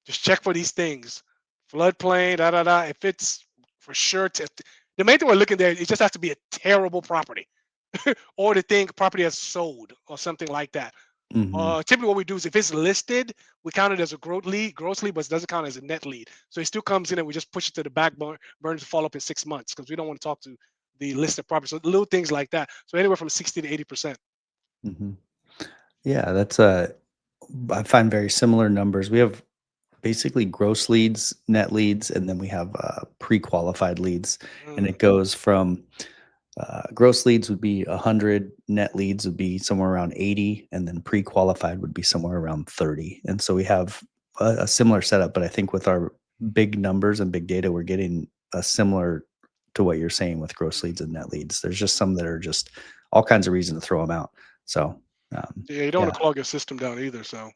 just check for these things, floodplain, da da da. If it's for sure, the main thing we're looking there, it just has to be a terrible property, or the thing property has sold or something like that. Mhm. Typically, what we do is if it's listed, we count it as a gross lead, but it doesn't count as a net lead. So it still comes in, and we just push it to the back burner to follow up in 6 months because we don't want to talk to the listed property. So little things like that. So anywhere from 60 to 80%. Mhm. Yeah, that's I find very similar numbers. We have basically gross leads, net leads, and then we have pre-qualified leads, and Mm, it goes from gross leads would be 100, net leads would be somewhere around 80, and then pre-qualified would be somewhere around 30. And so we have a similar setup, but I think with our big numbers and big data, we're getting a similar to what you're saying with gross mm, leads and net leads. There's just mm. some that are just all kinds of reason to throw them out. So Yeah, you don't want yeah, to clog your system down either. So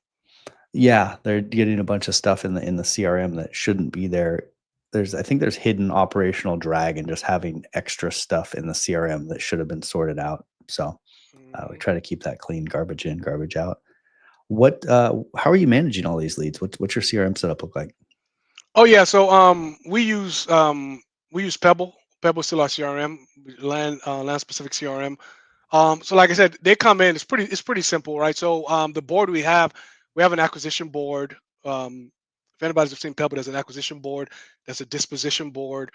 yeah, they're getting a bunch of stuff in the CRM that shouldn't be there. I think there's hidden operational drag in just having extra stuff in the CRM that should have been sorted out. So we mhm. try to keep that clean, garbage in, garbage out. How are you managing all these leads? What's your CRM setup look like? Oh yeah, so we use Pebble. Pebble's still our CRM, land specific CRM. So like I said, they come in. It's pretty simple, right? So the board we have an acquisition board. If anybody's seen Pebble, there's an acquisition board, there's a disposition board,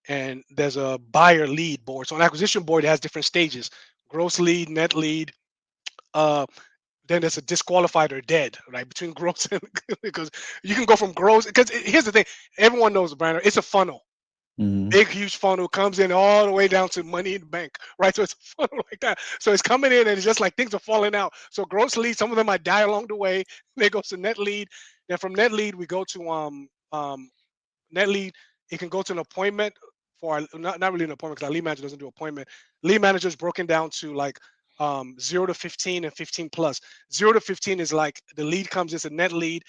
and there's a buyer lead board. So an acquisition board has different stages: gross lead, net lead. Uh, then there's a disqualified or dead, right? Between gross and because you can go from gross. Because here's the thing: everyone knows, Brandon, it's a funnel, Mhm, big huge funnel comes in all the way down to money in the bank, right? So it's a funnel like that. So it's coming in and it's just like things are falling out. So gross lead, some of them might die along the way. They go to net lead. Then from net lead, we go to net lead. It can go to an appointment for our, not really an appointment because our lead manager doesn't do appointment. Lead manager is broken down to like 0 to 15 and 15 plus. 0 to 15 is like the lead comes as a net lead.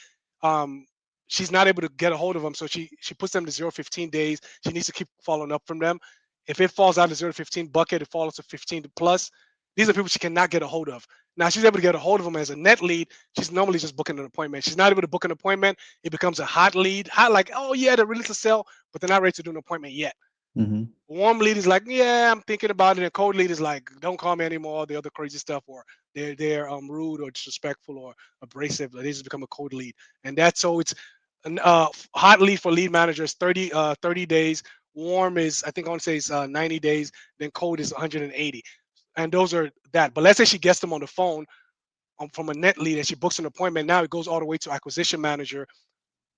Um, she's not able to get a hold of them, so she puts them to 0 to 15 days. She needs to keep following up from them. If it falls out of 0 to 15 bucket, it falls to 15 to plus. These are people she cannot get a hold of. Now she's able to get a hold of them as a net lead. She's normally just booking an appointment. She's not able to book an appointment. It becomes a hot lead. Hot like, oh yeah, they're ready to sell, but they're not ready to do an appointment yet. mhm, Warm lead is like, yeah, I'm thinking about it. And cold lead is like, don't call me anymore. The other crazy stuff, or they're rude or disrespectful or abrasive. Like, they just become a cold lead, and that's so it's an hot lead for lead managers 30 days. Warm is I think I want to say it's 90 days. Then cold is 180, and those are that. But let's say she gets them on the phone from a net lead and she books an appointment. Now it goes all the way to acquisition manager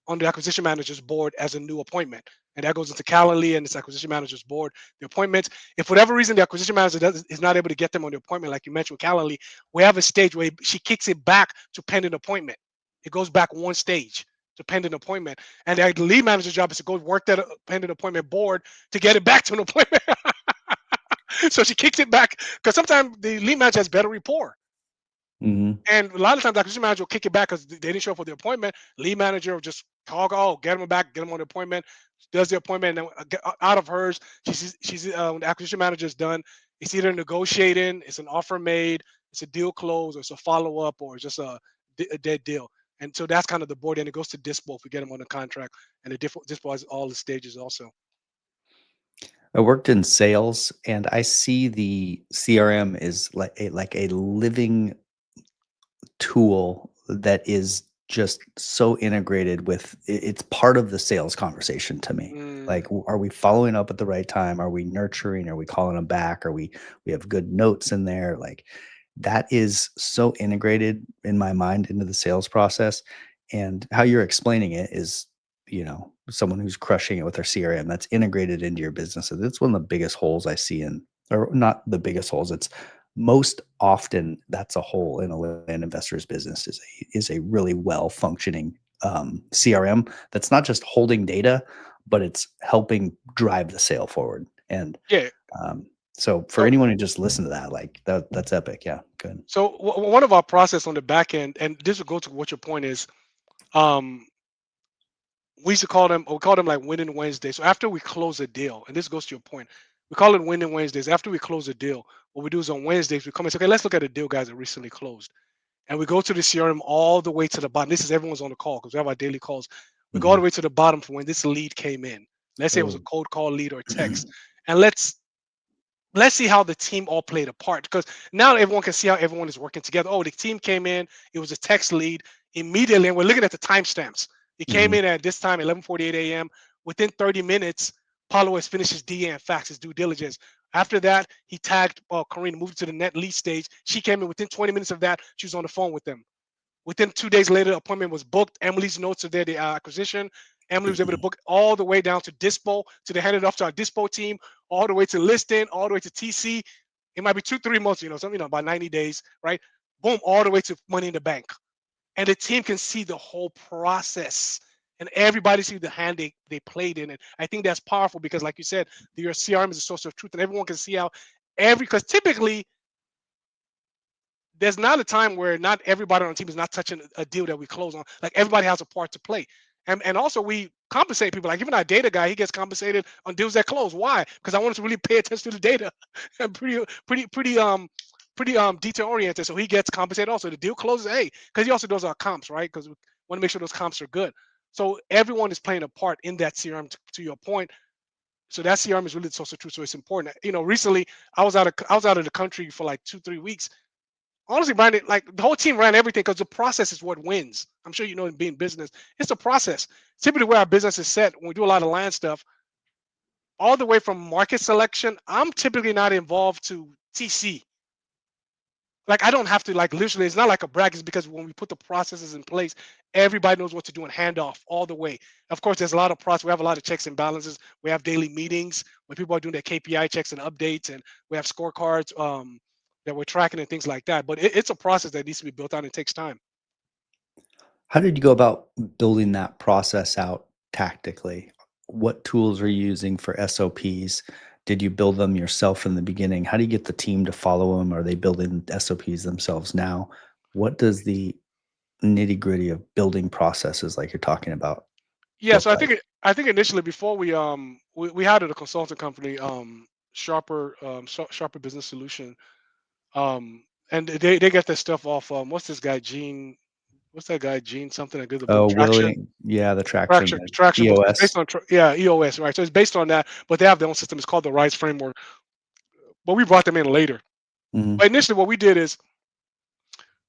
on the acquisition manager's board as a new appointment. And that goes into Calendly and this acquisition manager's board. The appointments, if for whatever reason the acquisition manager is not able to get them on the appointment, like you mentioned with Calendly, we have a stage where she kicks it back to pending appointment. It goes back one stage to pending appointment. And the lead manager's job is to go work that pending appointment board to get it back to an appointment. So she kicks it back because sometimes the lead manager has better rapport. mhm, And a lot of times, the acquisition manager will kick it back because they didn't show up for the appointment. Lead manager will just call, oh, get them back, get them on the appointment, does the appointment, and then out of hers, when the acquisition manager is done, it's either negotiating, it's an offer made, it's a deal closed, or it's a follow up, or it's just a dead deal. And so that's kind of the board. And it goes to Dispo if we get them on the contract, and the Dispo has all the stages also. I worked in sales, and I see the CRM is like a living tool that is just so integrated with it's part of the sales conversation to me. Mm, Like, are we following up at the right time? Are we nurturing? Are we calling them back? Are we have good notes in there? Like, that is so integrated in my mind into the sales process. And how you're explaining it is, someone who's crushing it with their CRM that's integrated into your business. And it's one of the biggest holes I see in, or not the biggest holes. It's most often that's a hole in a land investor's business is a really well functioning CRM that's not just holding data, but it's helping drive the sale forward. And yeah. um, so for So anyone who just listened to that, like that's epic. Yeah, good. one of our process on the back end, and this will go to what your point is. Um, We used to call them, we call them like winning Wednesday. So after we close a deal, and this goes to your point, we call it winning Wednesdays. After we close a deal, what we do is on Wednesdays we come and say, okay, let's look at the deal guys that recently closed, and we go to the CRM all the way to the bottom. This is everyone's on the call because we have our daily calls. We go all Hmm. the way to the bottom from when this lead came in. Let's say it was a Oh. cold call lead or text, and let's see how the team all played a part because now everyone can see how everyone is working together. Oh, the team came in, it was a text lead immediately, and we're looking at the timestamps. It came Hmm. in at this time, 11:48 a.m. Within 30 minutes, Paulo has finished his DA and fax, his due diligence. After that, he tagged Karina, moved to the net lead stage. She came in within 20 minutes of that. She was on the phone with them. Within 2 days later, the appointment was booked. Emily's notes are there, the acquisition. Emily was able to book all the way down to dispo, to the handed off to our dispo team, all the way to listing, all the way to TC. It might be 2, 3 months, something, about 90 days, right? Boom, all the way to money in the bank. And the team can see the whole process. And everybody see the hand they played in it. I think that's powerful because, like you said, your CRM is a source of truth, and everyone can see how because typically there's not a time where not everybody on the team is not touching a deal that we close on. Like everybody has a part to play. And also we compensate people. Like even our data guy, he gets compensated on deals that close. Why? Because I want to really pay attention to the data. And pretty detail oriented. So he gets compensated also. The deal closes, hey, because he also does our comps, right? Because we want to make sure those comps are good. So everyone is playing a part in that CRM to your point. So that CRM is really so true. So it's important. Recently I was out of the country for like 2, 3 weeks. Honestly, Brian, like the whole team ran everything because the process is what wins. I'm sure you know in being business, it's the process. Typically, where our business is set, when we do a lot of land stuff, all the way from market selection, I'm typically not involved to TC. Like I don't have to like literally. It's not like a brag. It's because when we put the processes in place, everybody knows what to do and hand off all the way. Of course, there's a lot of process. We have a lot of checks and balances. We have daily meetings when people are doing their KPI checks and updates, and we have scorecards that we're tracking and things like that. But it's a process that needs to be built out and it takes time. How did you go about building that process out tactically? What tools are you using for SOPs? Did you build them yourself from the beginning? How do you get the team to follow them? Are they building SOPs themselves now? What does the nitty-gritty of building processes like you're talking about Yeah, look so I think like? I think initially before we hired a consulting company, Sharper Business Solution, and they get their stuff off. What's this guy Gene? What's that guy Gene? Something that did the book Oh, Traction. willing, yeah, the traction, Traction the book. It's EOS. based on yeah EOS, right? So it's based on that, but they have their own system. It's called the Rise Framework. But we brought them in later. Mhm, But initially, what we did is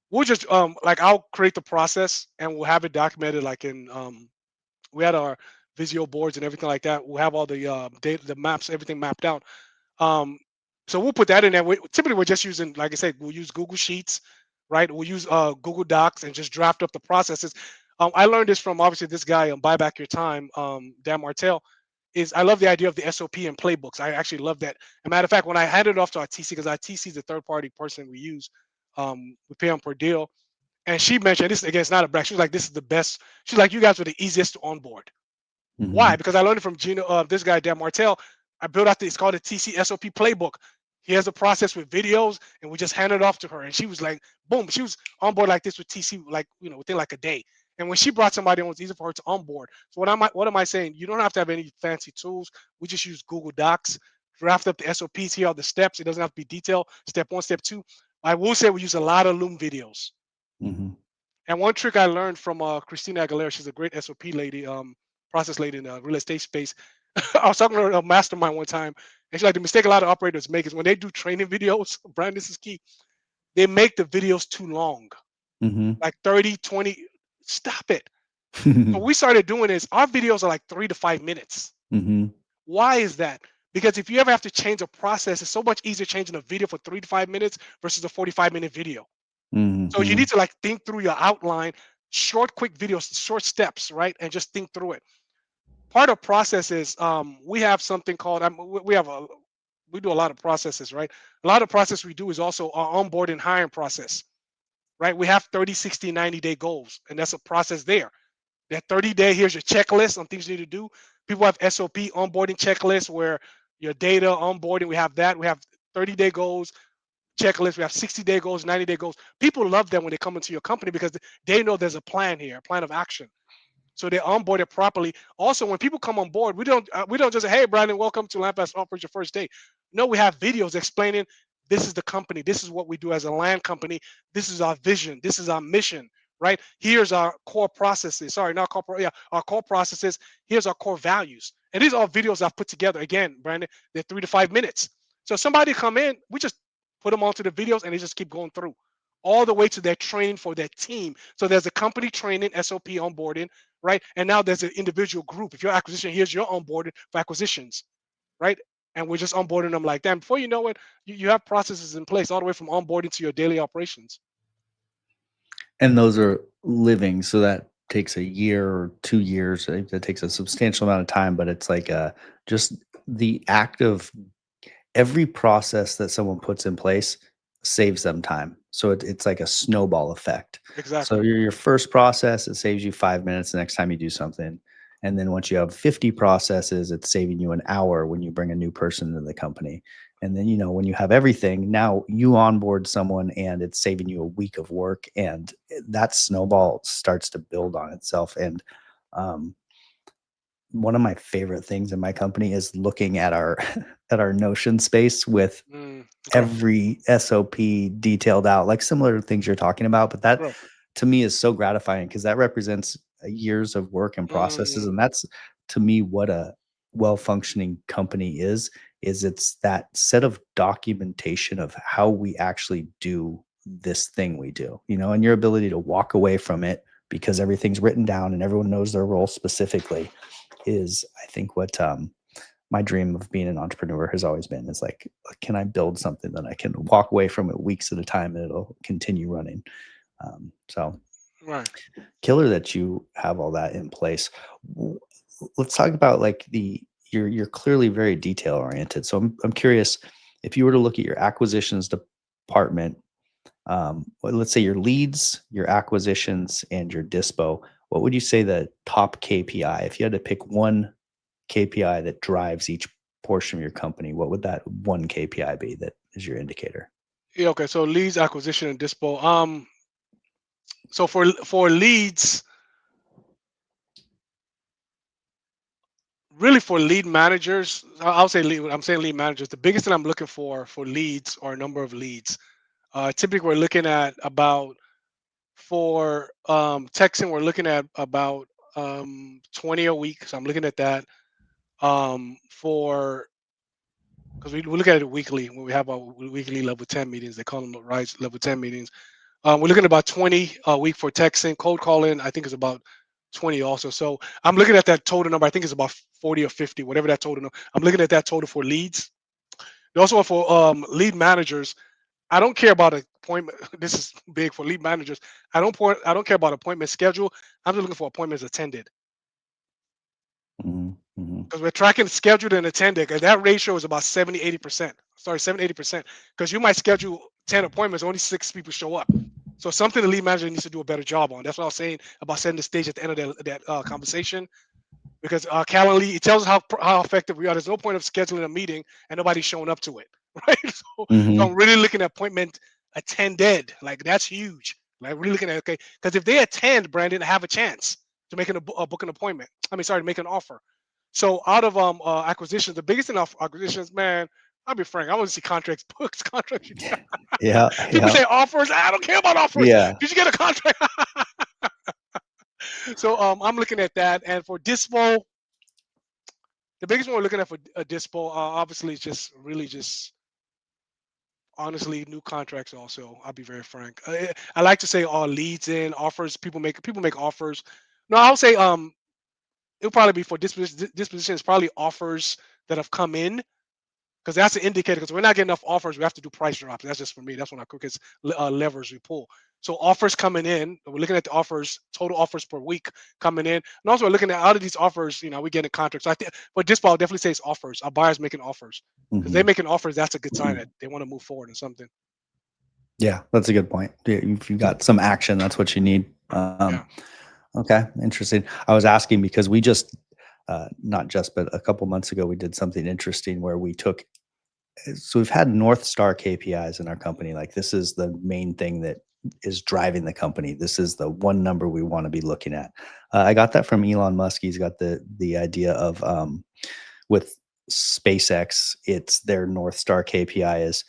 we'll just like I'll create the process and we'll have it documented like in we had our Visio boards and everything like that. We'll have all the data, the maps, everything mapped out. Um, so we'll put that in there. Typically, we're just using, like I said, we'll use Google Sheets, right? We'll use Google Docs and just draft up the processes. I learned this from obviously this guy, Buy Back Your Time, Dan Martell. Is I love the idea of the SOP and playbooks. I actually love that. As a matter of fact, when I handed it off to our TC, because our TC is the third party person we use, we pay them per deal. And she mentioned this again, it's not a brag. She was like, "This is the best." She's like, "You guys were the easiest to onboard." Why? mhm, Because I learned it from Gino, this guy Dan Martell. I built out it's called a TC SOP playbook. He has a process with videos, and we just handed it off to her, and she was like, boom, she was on board like this with TC, like within like a day. And when she brought somebody on, it's easy for her to onboard. So what am I saying? You don't have to have any fancy tools. We just use Google Docs, draft up the SOPs. Here are the steps. It doesn't have to be detailed. Step one, step two. I will say we use a lot of Loom videos. mhm. And one trick I learned from Christina Aguilera, she's a great SOP lady, process lady in the real estate space. I was talking to her at a mastermind one time, and she's like, the mistake a lot of operators make is when they do training videos, Brian, this is key, they make the videos too long, Mhm. like 30, 20. Stop it. So what we started doing is our videos are like 3 to 5 minutes. Mhm. Why is that? Because if you ever have to change a process, it's so much easier changing a video for 3 to 5 minutes versus a 45-minute video. So you Mhm. need to like think through your outline, short, quick videos, short steps, right? And just think through it. Part of process is we have something called we do a lot of processes, right? A lot of process we do is also our onboarding hiring process, right? We have 30, 60, 90-day goals, and that's a process there. That 30-day, here's your checklist on things you need to do. People have SOP onboarding checklists where your data onboarding, we have that. We have 30-day goals, checklist. We have 60-day goals, 90-day goals. People love that when they come into your company because they know there's a plan here, a plan of action. So they're onboarded properly. Also, when people come on board, we don't just say, "Hey, Brandon, welcome to LandFast Offers your first day." No, we have videos explaining this is the company, this is what we do as a land company, this is our vision, this is our mission. Right? Here's our core processes. Sorry, not corporate. Yeah, our core processes. Here's our core values. And these are all videos I've put together. Again, Brandon, they're 3 to 5 minutes. So somebody come in, we just put them onto the videos and they just keep going through all the way to their training for their team. So there's a company training, SOP onboarding, right? And now there's an individual group. If your acquisition, here's your onboarding for acquisitions, right? And we're just onboarding them like that. Before you know it, you have processes in place all the way from onboarding to your daily operations. And those are living, so that takes a year or 2 years. That takes a substantial amount of time, but it's like, just the act of every process that someone puts in place saves them time. So it's like a snowball effect. So Exactly. your first process, it saves you 5 minutes the next time you do something. And then once you have 50 processes, it's saving you an hour when you bring a new person into the company. And then, when you have everything, now you onboard someone and it's saving you a week of work. And that snowball starts to build on itself. And um, one of my favorite things in my company is looking at our at our Notion space with Okay. every SOP detailed out, like similar to things you're talking about. But that Right. to me is so gratifying because that represents years of work and processes. Mhm. And that's to me what a well functioning company is it's that set of documentation of how we actually do this thing we do, and your ability to walk away from it because everything's written down and everyone knows their role specifically is, I think, what my dream of being an entrepreneur has always been, is like, can I build something that I can walk away from it weeks at a time and it'll continue running? So Right. killer that you have all that in place. W- Let's talk about like you're clearly very detail oriented. So I'm curious, if you were to look at your acquisitions department, well, let's say your leads, your acquisitions, and your dispo, what would you say the top KPI, if you had to pick one KPI that drives each portion of your company, what would that one KPI be that is your indicator? Yeah. Okay. So leads, acquisition, and dispo. So for leads, really for lead managers, I'll say lead. I'm saying lead managers. The biggest thing I'm looking for leads are number of leads. Typically, we're looking at about for texting, we're looking at about 20 a week. So I'm looking at that for because we look at it weekly when we have our weekly level 10 meetings. They call them the rise level 10 meetings. We're looking at about 20 a week for texting. Cold calling, I think, is about 20 also. So I'm looking at that total number. I think it's about 40 or 50, whatever that total number. I'm looking at that total for leads. Also for lead managers, I don't care about appointment. This is big for lead managers. I don't care about appointment schedule. I'm just looking for appointments attended Mhm, mhm. because we're tracking scheduled and attended, and that ratio is about 70, 80%. Sorry, 70, 80%. Because you might schedule 10 appointments, only 6 people show up. So something the lead manager needs to do a better job on. That's what I was saying about setting the stage at the end of that conversation. Because Calendly, it tells us how effective we are. There's no point of scheduling a meeting and nobody's showing up to it, right? So I'm Mhm, really looking at appointment attended. Like that's huge. Like really looking at, okay, because if they attend, Brandon, have a chance to make book an appointment. I mean, sorry, to make an offer. So out of acquisitions, the biggest thing of acquisitions, man, I'll be frank. I want to see contracts, books, contracts. Yeah, People yeah, say offers. I don't care about offers. yeah. Did you get a contract? So I'm looking at that. And for dispo, the biggest one we're looking at for a dispo, obviously, is just really just honestly new contracts. Also, I'll be very frank. I like to say all leads in offers. People make offers. No, I'll say it'll probably be for disposition is probably offers that have come in because that's an indicator. Because we're not getting enough offers, we have to do price drops. That's just for me. That's one of our quickest levers we pull. So offers coming in, we're looking at the offers, total offers per week coming in, and also we're looking at out of these offers, we get in contracts. So I think, but this I'll definitely say it's offers. Our buyers making offers because they Mhm. making offers. That's a good sign that they want to move forward in something. Yeah, that's a good point. Yeah, if you got some action, that's what you need. Yeah. Okay, interesting. I was asking because we just, not just, but a couple months ago, we did something interesting where we took, so we've had North Star KPIs in our company. Like this is the main thing that is driving the company. This is the one number we want to be looking at. I got that from Elon Musk. He's got the idea of with SpaceX, it's their North Star KPI is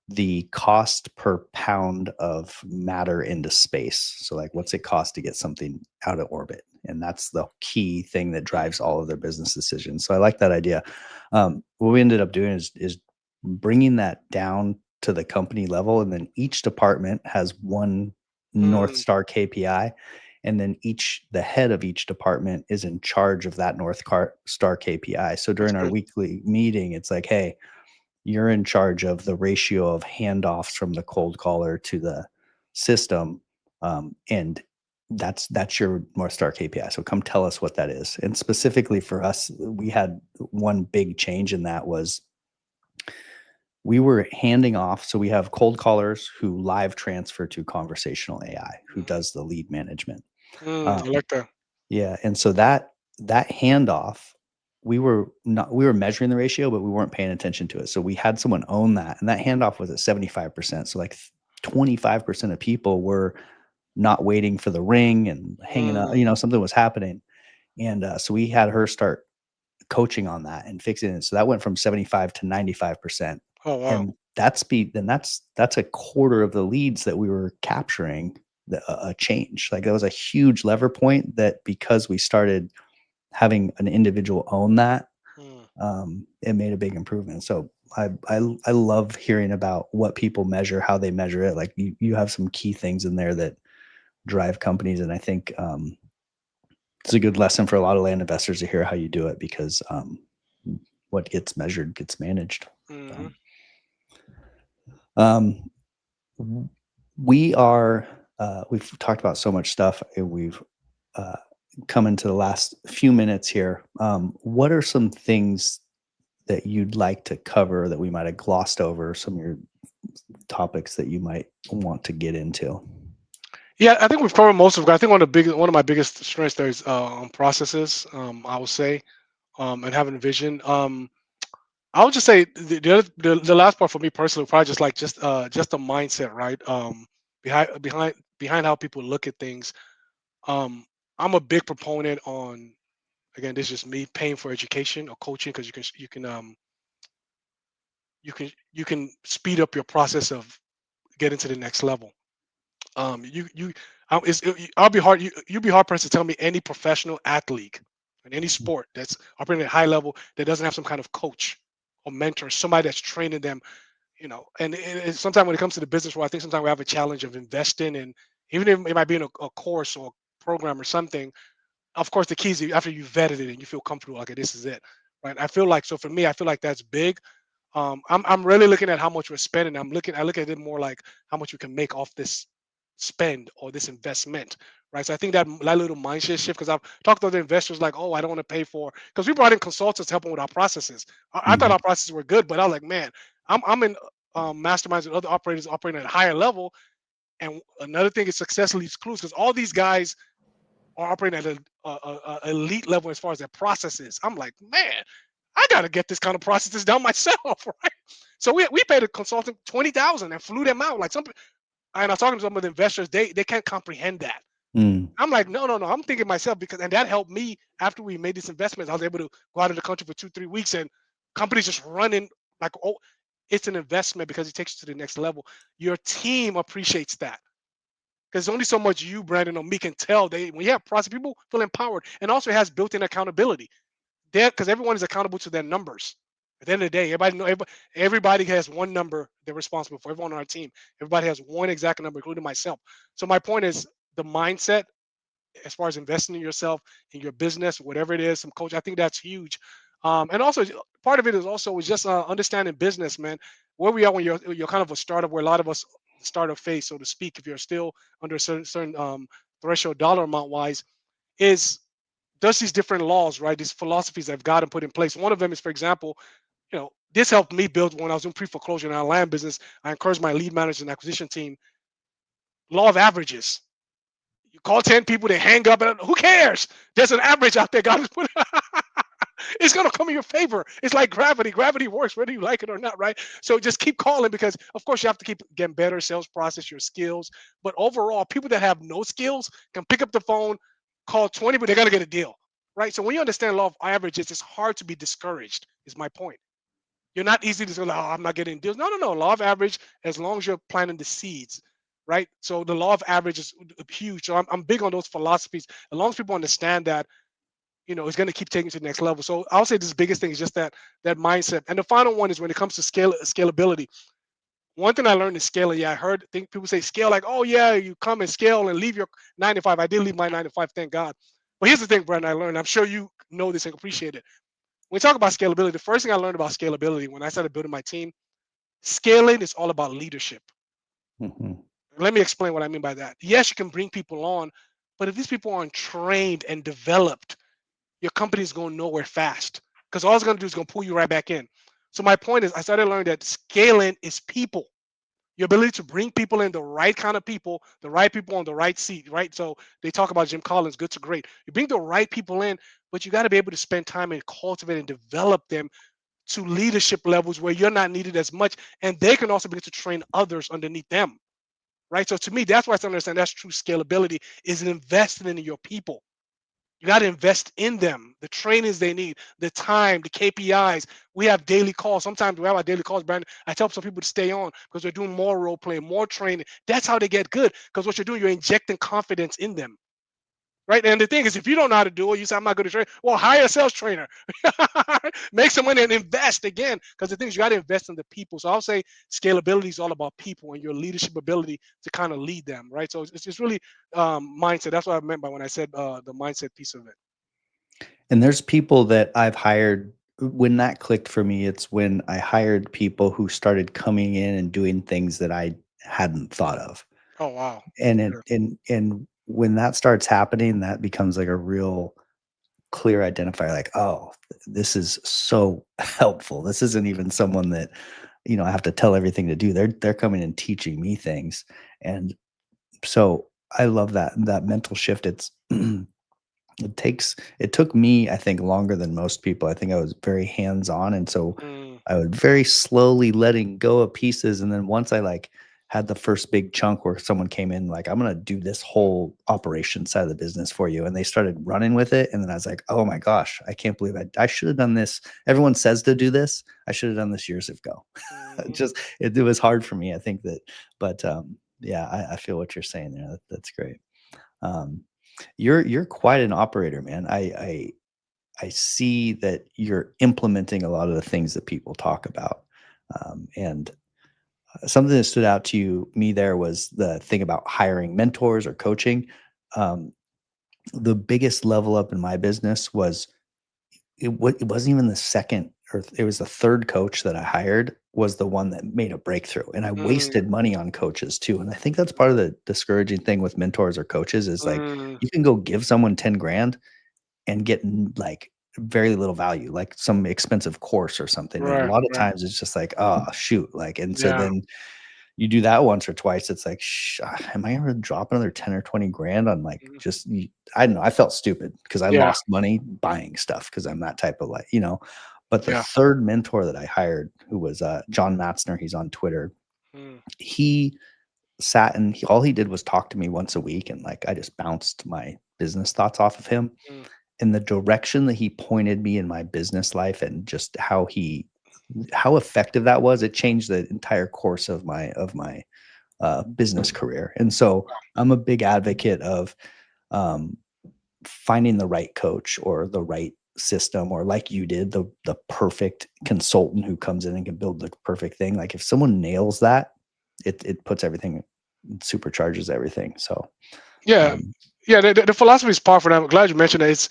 the cost per pound of matter into space. So, like, what's it cost to get something out of orbit? And that's the key thing that drives all of their business decisions. So, I like that idea. What we ended up doing is bringing that down to the company level, and then each department has one North Mm, Star KPI, and then the head of each department is in charge of that Star KPI. So that's during our good. weekly meeting, it's like, hey, you're in charge of the ratio of handoffs from the cold caller to the system, and that's your North Star KPI. So come tell us what that is. And specifically for us, we had one big change in that was we were handing off. So we have cold callers who live transfer to conversational AI, who Mhm. does the lead management. I Um, like that. yeah, and so that handoff, we were measuring the ratio, but we weren't paying attention to it. So we had someone own that, and that handoff was at 75%. So like 25% of people were not waiting for the ring and hanging up, Mm, something was happening. And so we had her start coaching on that and fixing it. So that went from 75 to 95%. oh wow. And that's a quarter of the leads that we were capturing, a change. Like, that was a huge lever point that, because we started having an individual own that, Mm, it made a big improvement. So I love hearing about what people measure, how they measure it. Like, you have some key things in there that drive companies, and I think it's a good lesson for a lot of land investors to hear how you do it, because what gets measured gets managed. mhm. So, um, we are we've talked about so much stuff, and we've uh, come into the last few minutes here. What are some things that you'd like to cover that we might have glossed over, some of your topics that you might want to get into? Yeah, I think we've covered most of it. I think one of my biggest strengths there is on processes. I would say, and having a vision. I would just say the last part for me personally, probably just the mindset, right? Behind how people look at things. Um, I'm a big proponent on, again, this is just me, paying for education or coaching, because you can speed up your process of getting to the next level. You I'll be hard you'll be hard pressed to tell me any professional athlete in any sport that's operating at a high level that doesn't have some kind of coach or mentor, somebody that's training them. And sometimes when it comes to the business world, I think sometimes we have a challenge of investing, and even if it might be in a course or program or something. Of course, the key is after you vetted it and you feel comfortable, okay, this is it, right? I feel like, so for me, I feel like that's big. I'm really looking at how much we're spending. I look at it more like how much we can make off this spend or this investment, right? So I think that little mindset shift, because I've talked to other investors like, oh, I don't want to pay for, because we brought in consultants helping with our processes. I thought Mhm. our processes were good, but I was like, man, I'm in masterminds with other operators operating at a higher level. And another thing is success leaves clues, because all these guys are operating at a elite level as far as their processes. I'm like, man, I gotta get this kind of processes down myself, right? So we paid a consultant 20,000 and flew them out. Like and I was talking to some of the investors, they can't comprehend that. Mm. I'm like, no, no, no. I'm thinking myself, because and that helped me after we made this investment. I was able to go out of the country for 2, 3 weeks, and companies just running like, oh, it's an investment because it takes you to the next level. Your team appreciates that, because only so much you, Brandon, or me can tell. When you have process, people feel empowered, and also it has built-in accountability. There, because everyone is accountable to their numbers. At the end of the day, everybody has one number they're responsible for. Everyone on our team, everybody has one exact number, including myself. So my point is the mindset as far as investing in yourself, in your business, whatever it is, some coach. I think that's huge. And also part of it is also is just understanding business, man. Where we are when you're kind of a startup, where a lot of us startup phase, so to speak, if you're still under a certain threshold dollar amount wise, is does these different laws, right? These philosophies that have gotten put in place. One of them is, for example, this helped me build when I was doing pre-foreclosure in our land business. I encouraged my lead manager and acquisition team, law of averages. You call 10 people, they hang up, and who cares? There's an average out there, God. It's gonna come in your favor. It's like gravity. Gravity works whether you like it or not, right? So just keep calling because of course you have to keep getting better sales process, your skills. But overall, people that have no skills can pick up the phone, call 20, but they're gonna get a deal. Right. So when you understand law of averages, it's hard to be discouraged, is my point. You're not easy to say, oh, I'm not getting deals. No, no, no. Law of average, as long as you're planting the seeds, right? So the law of average is huge. So I'm big on those philosophies. As long as people understand that, it's going to keep taking to the next level. So I'll say this biggest thing is just that mindset. And the final one is when it comes to scalability. One thing I learned is scaling. Yeah, think people say scale like, oh yeah, you come and scale and leave your 9 to 5. I did leave my 9 to 5, thank God. But here's the thing, Brandon, I learned. I'm sure you know this and appreciate it. When we talk about scalability, the first thing I learned about scalability when I started building my team, scaling is all about leadership. Mhm. Let me explain what I mean by that. Yes, you can bring people on, but if these people aren't trained and developed, your company is going nowhere fast because all it's going to do is going to pull you right back in. So my point is, I started learning that scaling is people. Your ability to bring people in, the right kind of people, the right people on the right seat, right? So they talk about Jim Collins, good to great. You bring the right people in, but you got to be able to spend time and cultivate and develop them to leadership levels where you're not needed as much, and they can also begin to train others underneath them, right? So to me, that's why I understand that's true scalability is investing in your people. You got to invest in them, the trainings they need, the time, the KPIs. We have daily calls. Sometimes we have our daily calls, Brandon. I tell some people to stay on because they're doing more role playing, more training. That's how they get good because what you're doing, you're injecting confidence in them. Right. And the thing is, if you don't know how to do it, you say, I'm not good at train. Well, hire a sales trainer, make some money and invest again. Because the thing is, you got to invest in the people. So I'll say scalability is all about people and your leadership ability to kind of lead them. Right. So it's just really mindset. That's what I meant by when I said the mindset piece of it. And there's people that I've hired when that clicked for me, it's when I hired people who started coming in and doing things that I hadn't thought of. Oh, wow. And Yeah. when that starts happening, that becomes like a real clear identifier, like, oh, this is so helpful. This isn't even someone that, I have to tell everything to do. They're coming and teaching me things. And so I love that mental shift. It took me, I think, longer than most people. I think I was very hands-on, and so Mm, I would very slowly letting go of pieces, and then once I, like, had the first big chunk where someone came in, like, "I'm gonna do this whole operation side of the business for you," and they started running with it, and then I was like, "Oh my gosh, I can't believe I should have done this. Everyone says to do this. I should have done this years ago." mhm. Just it was hard for me, I think that but, yeah, I feel what you're saying there. That's great. Um, you're quite an operator, man. I see that you're implementing a lot of the things that people talk about. And something that stood out to me there was the thing about hiring mentors or coaching. Um, the biggest level up in my business was it wasn't even the second or it was the third coach that I hired was the one that made a breakthrough. And I Mm, wasted money on coaches too. And I think that's part of the discouraging thing with mentors or coaches is like mm, you can go give someone 10 grand and get like very little value, like some expensive course or something. And a right, lot of right. times it's just like, oh shoot. Like, and so Yeah. then you do that once or twice, it's like, am I ever drop another 10 or 20 grand on like Mhm. just I don't know. I felt stupid because I Yeah. lost money buying stuff because I'm that type of like, but the Yeah. third mentor that I hired, who was John Matzner, he's on Twitter. Mm, He sat and all he did was talk to me once a week. And like I just bounced my business thoughts off of him mm. and the direction that he pointed me in my business life and just how effective that was. It changed the entire course of my business career. And so I'm a big advocate of um, finding the right coach or the right system, or like you did, the perfect consultant who comes in and can build the perfect thing. Like if someone nails that, it puts everything, supercharges everything. So Yeah. um, Yeah. The philosophy is powerful. And I'm glad you mentioned it. It's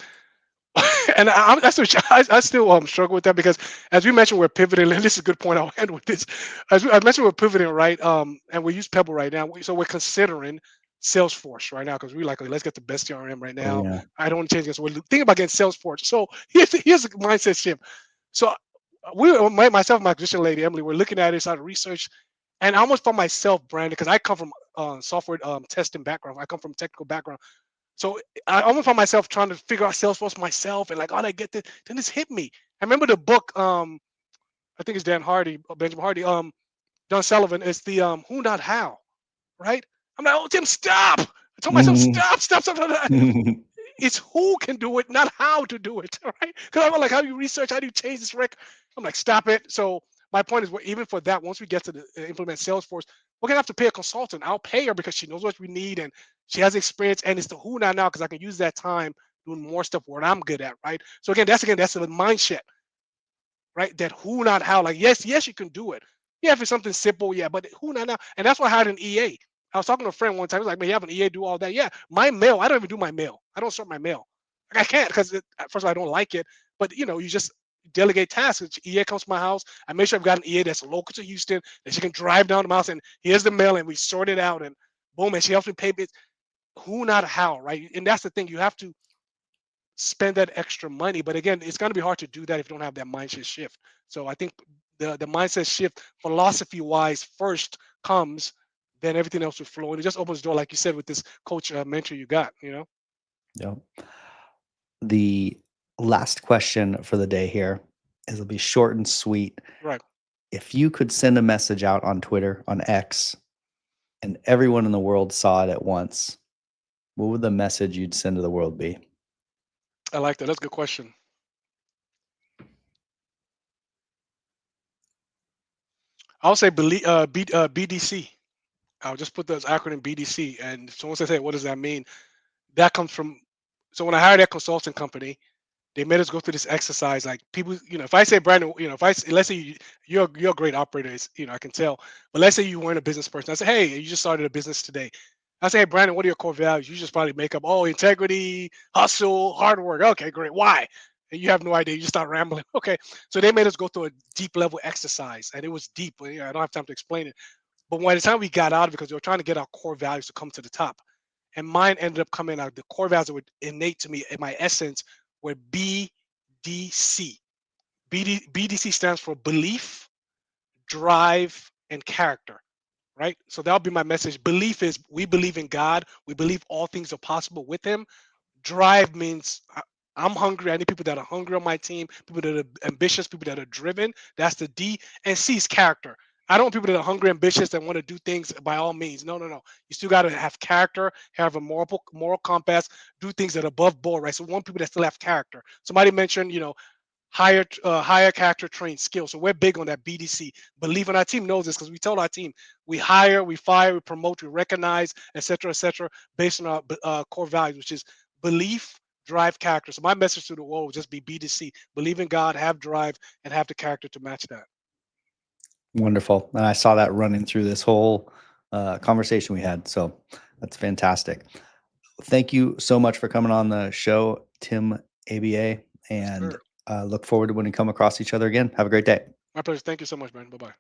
and I still struggle with that because as we mentioned we're pivoting and this is a good point I'll end with this I mentioned we're pivoting right and we use Pebble right now so we're considering Salesforce right now because we're like, let's get the best CRM right oh now. yeah, I don't want to change this. We're thinking about getting Salesforce. So here's a mindset shift. So myself and my acquisition lady Emily, we're looking at it, started research, and I almost found myself, Brandon, because I come from software testing background. I come from technical background. So I almost found myself trying to figure out Salesforce myself, and like, how did I get this? Then this hit me. I remember the book. I think it's Dan Hardy, Benjamin Hardy. John Sullivan. It's the Who Not How, right? I'm like, oh Tim, stop! I told myself, stop, stop, stop, stop. It's who can do it, not how to do it, right? Because I'm like, how do you research? How do you change this record? I'm like, stop it. So my point is, even for that, once we get to the implement Salesforce, we're gonna have to pay a consultant. I'll pay her because she knows what we need and she has experience, and it's the who not now because I can use that time doing more stuff where I'm good at, right? So that's the mindset, right? That who not how. Like, yes, you can do it. Yeah, if it's something simple, yeah, but who not now? And that's why I hired an EA. I was talking to a friend one time. He was like, "Man, you have an EA do all that?" Yeah, my mail. I don't even do my mail. I don't sort my mail. Like, I can't because first of all, I don't like it. But you just delegate tasks. EA comes to my house. I make sure I've got an EA that's local to Houston that she can drive down to my house and here's the mail, and we sort it out, and boom, and she helps me pay bits. Who not how, right? And that's the thing. You have to spend that extra money. But again, it's going to be hard to do that if you don't have that mindset shift. So I think the mindset shift, philosophy wise, first comes, then everything else will flow, and it just opens the door, like you said, with this coach mentor you got. Yeah. The last question for the day here is it'll be short and sweet. Right. If you could send a message out on Twitter, on X, and everyone in the world saw it at once, what would the message you'd send to the world be? I like that. That's a good question. I'll say BDC. I'll just put those acronym BDC. And someone says, "Hey, what does that mean?" That comes from. So when I hired that consulting company, they made us go through this exercise. Like, people, if I say, Brandon, if let's say you're a great operator, I can tell. But let's say you weren't a business person. I say, hey, you just started a business today. I say, hey, Brandon, what are your core values? You just probably make up, oh, integrity, hustle, hard work. Okay, great. Why? And you have no idea. You just start rambling. Okay. So they made us go through a deep level exercise, and it was deep. I don't have time to explain it. But by the time we got out of it, because we were trying to get our core values to come to the top, and mine ended up coming out. The core values that were innate to me in my essence were BDC. BDC stands for belief, drive, and character, right? So that'll be my message. Belief is we believe in God. We believe all things are possible with Him. Drive means I'm hungry. I need people that are hungry on my team, people that are ambitious, people that are driven. That's the D. And C is character. I don't want people that are hungry, ambitious, that want to do things by all means. No, no, no. You still got to have character, have a moral compass, do things that are above board, right? So we want people that still have character. Somebody mentioned, higher character trained skills. So we're big on that BDC. Believe in our team knows this because we told our team we hire, we fire, we promote, we recognize, et cetera, based on our core values, which is belief, drive, character. So my message to the world would just be BDC: believe in God, have drive, and have the character to match that. Wonderful. And I saw that running through this whole conversation we had. So that's fantastic. Thank you so much for coming on the show, Tim Abia, Yes, and sir. look forward to when we come across each other again. Have a great day. My pleasure. Thank you so much, man. Bye bye.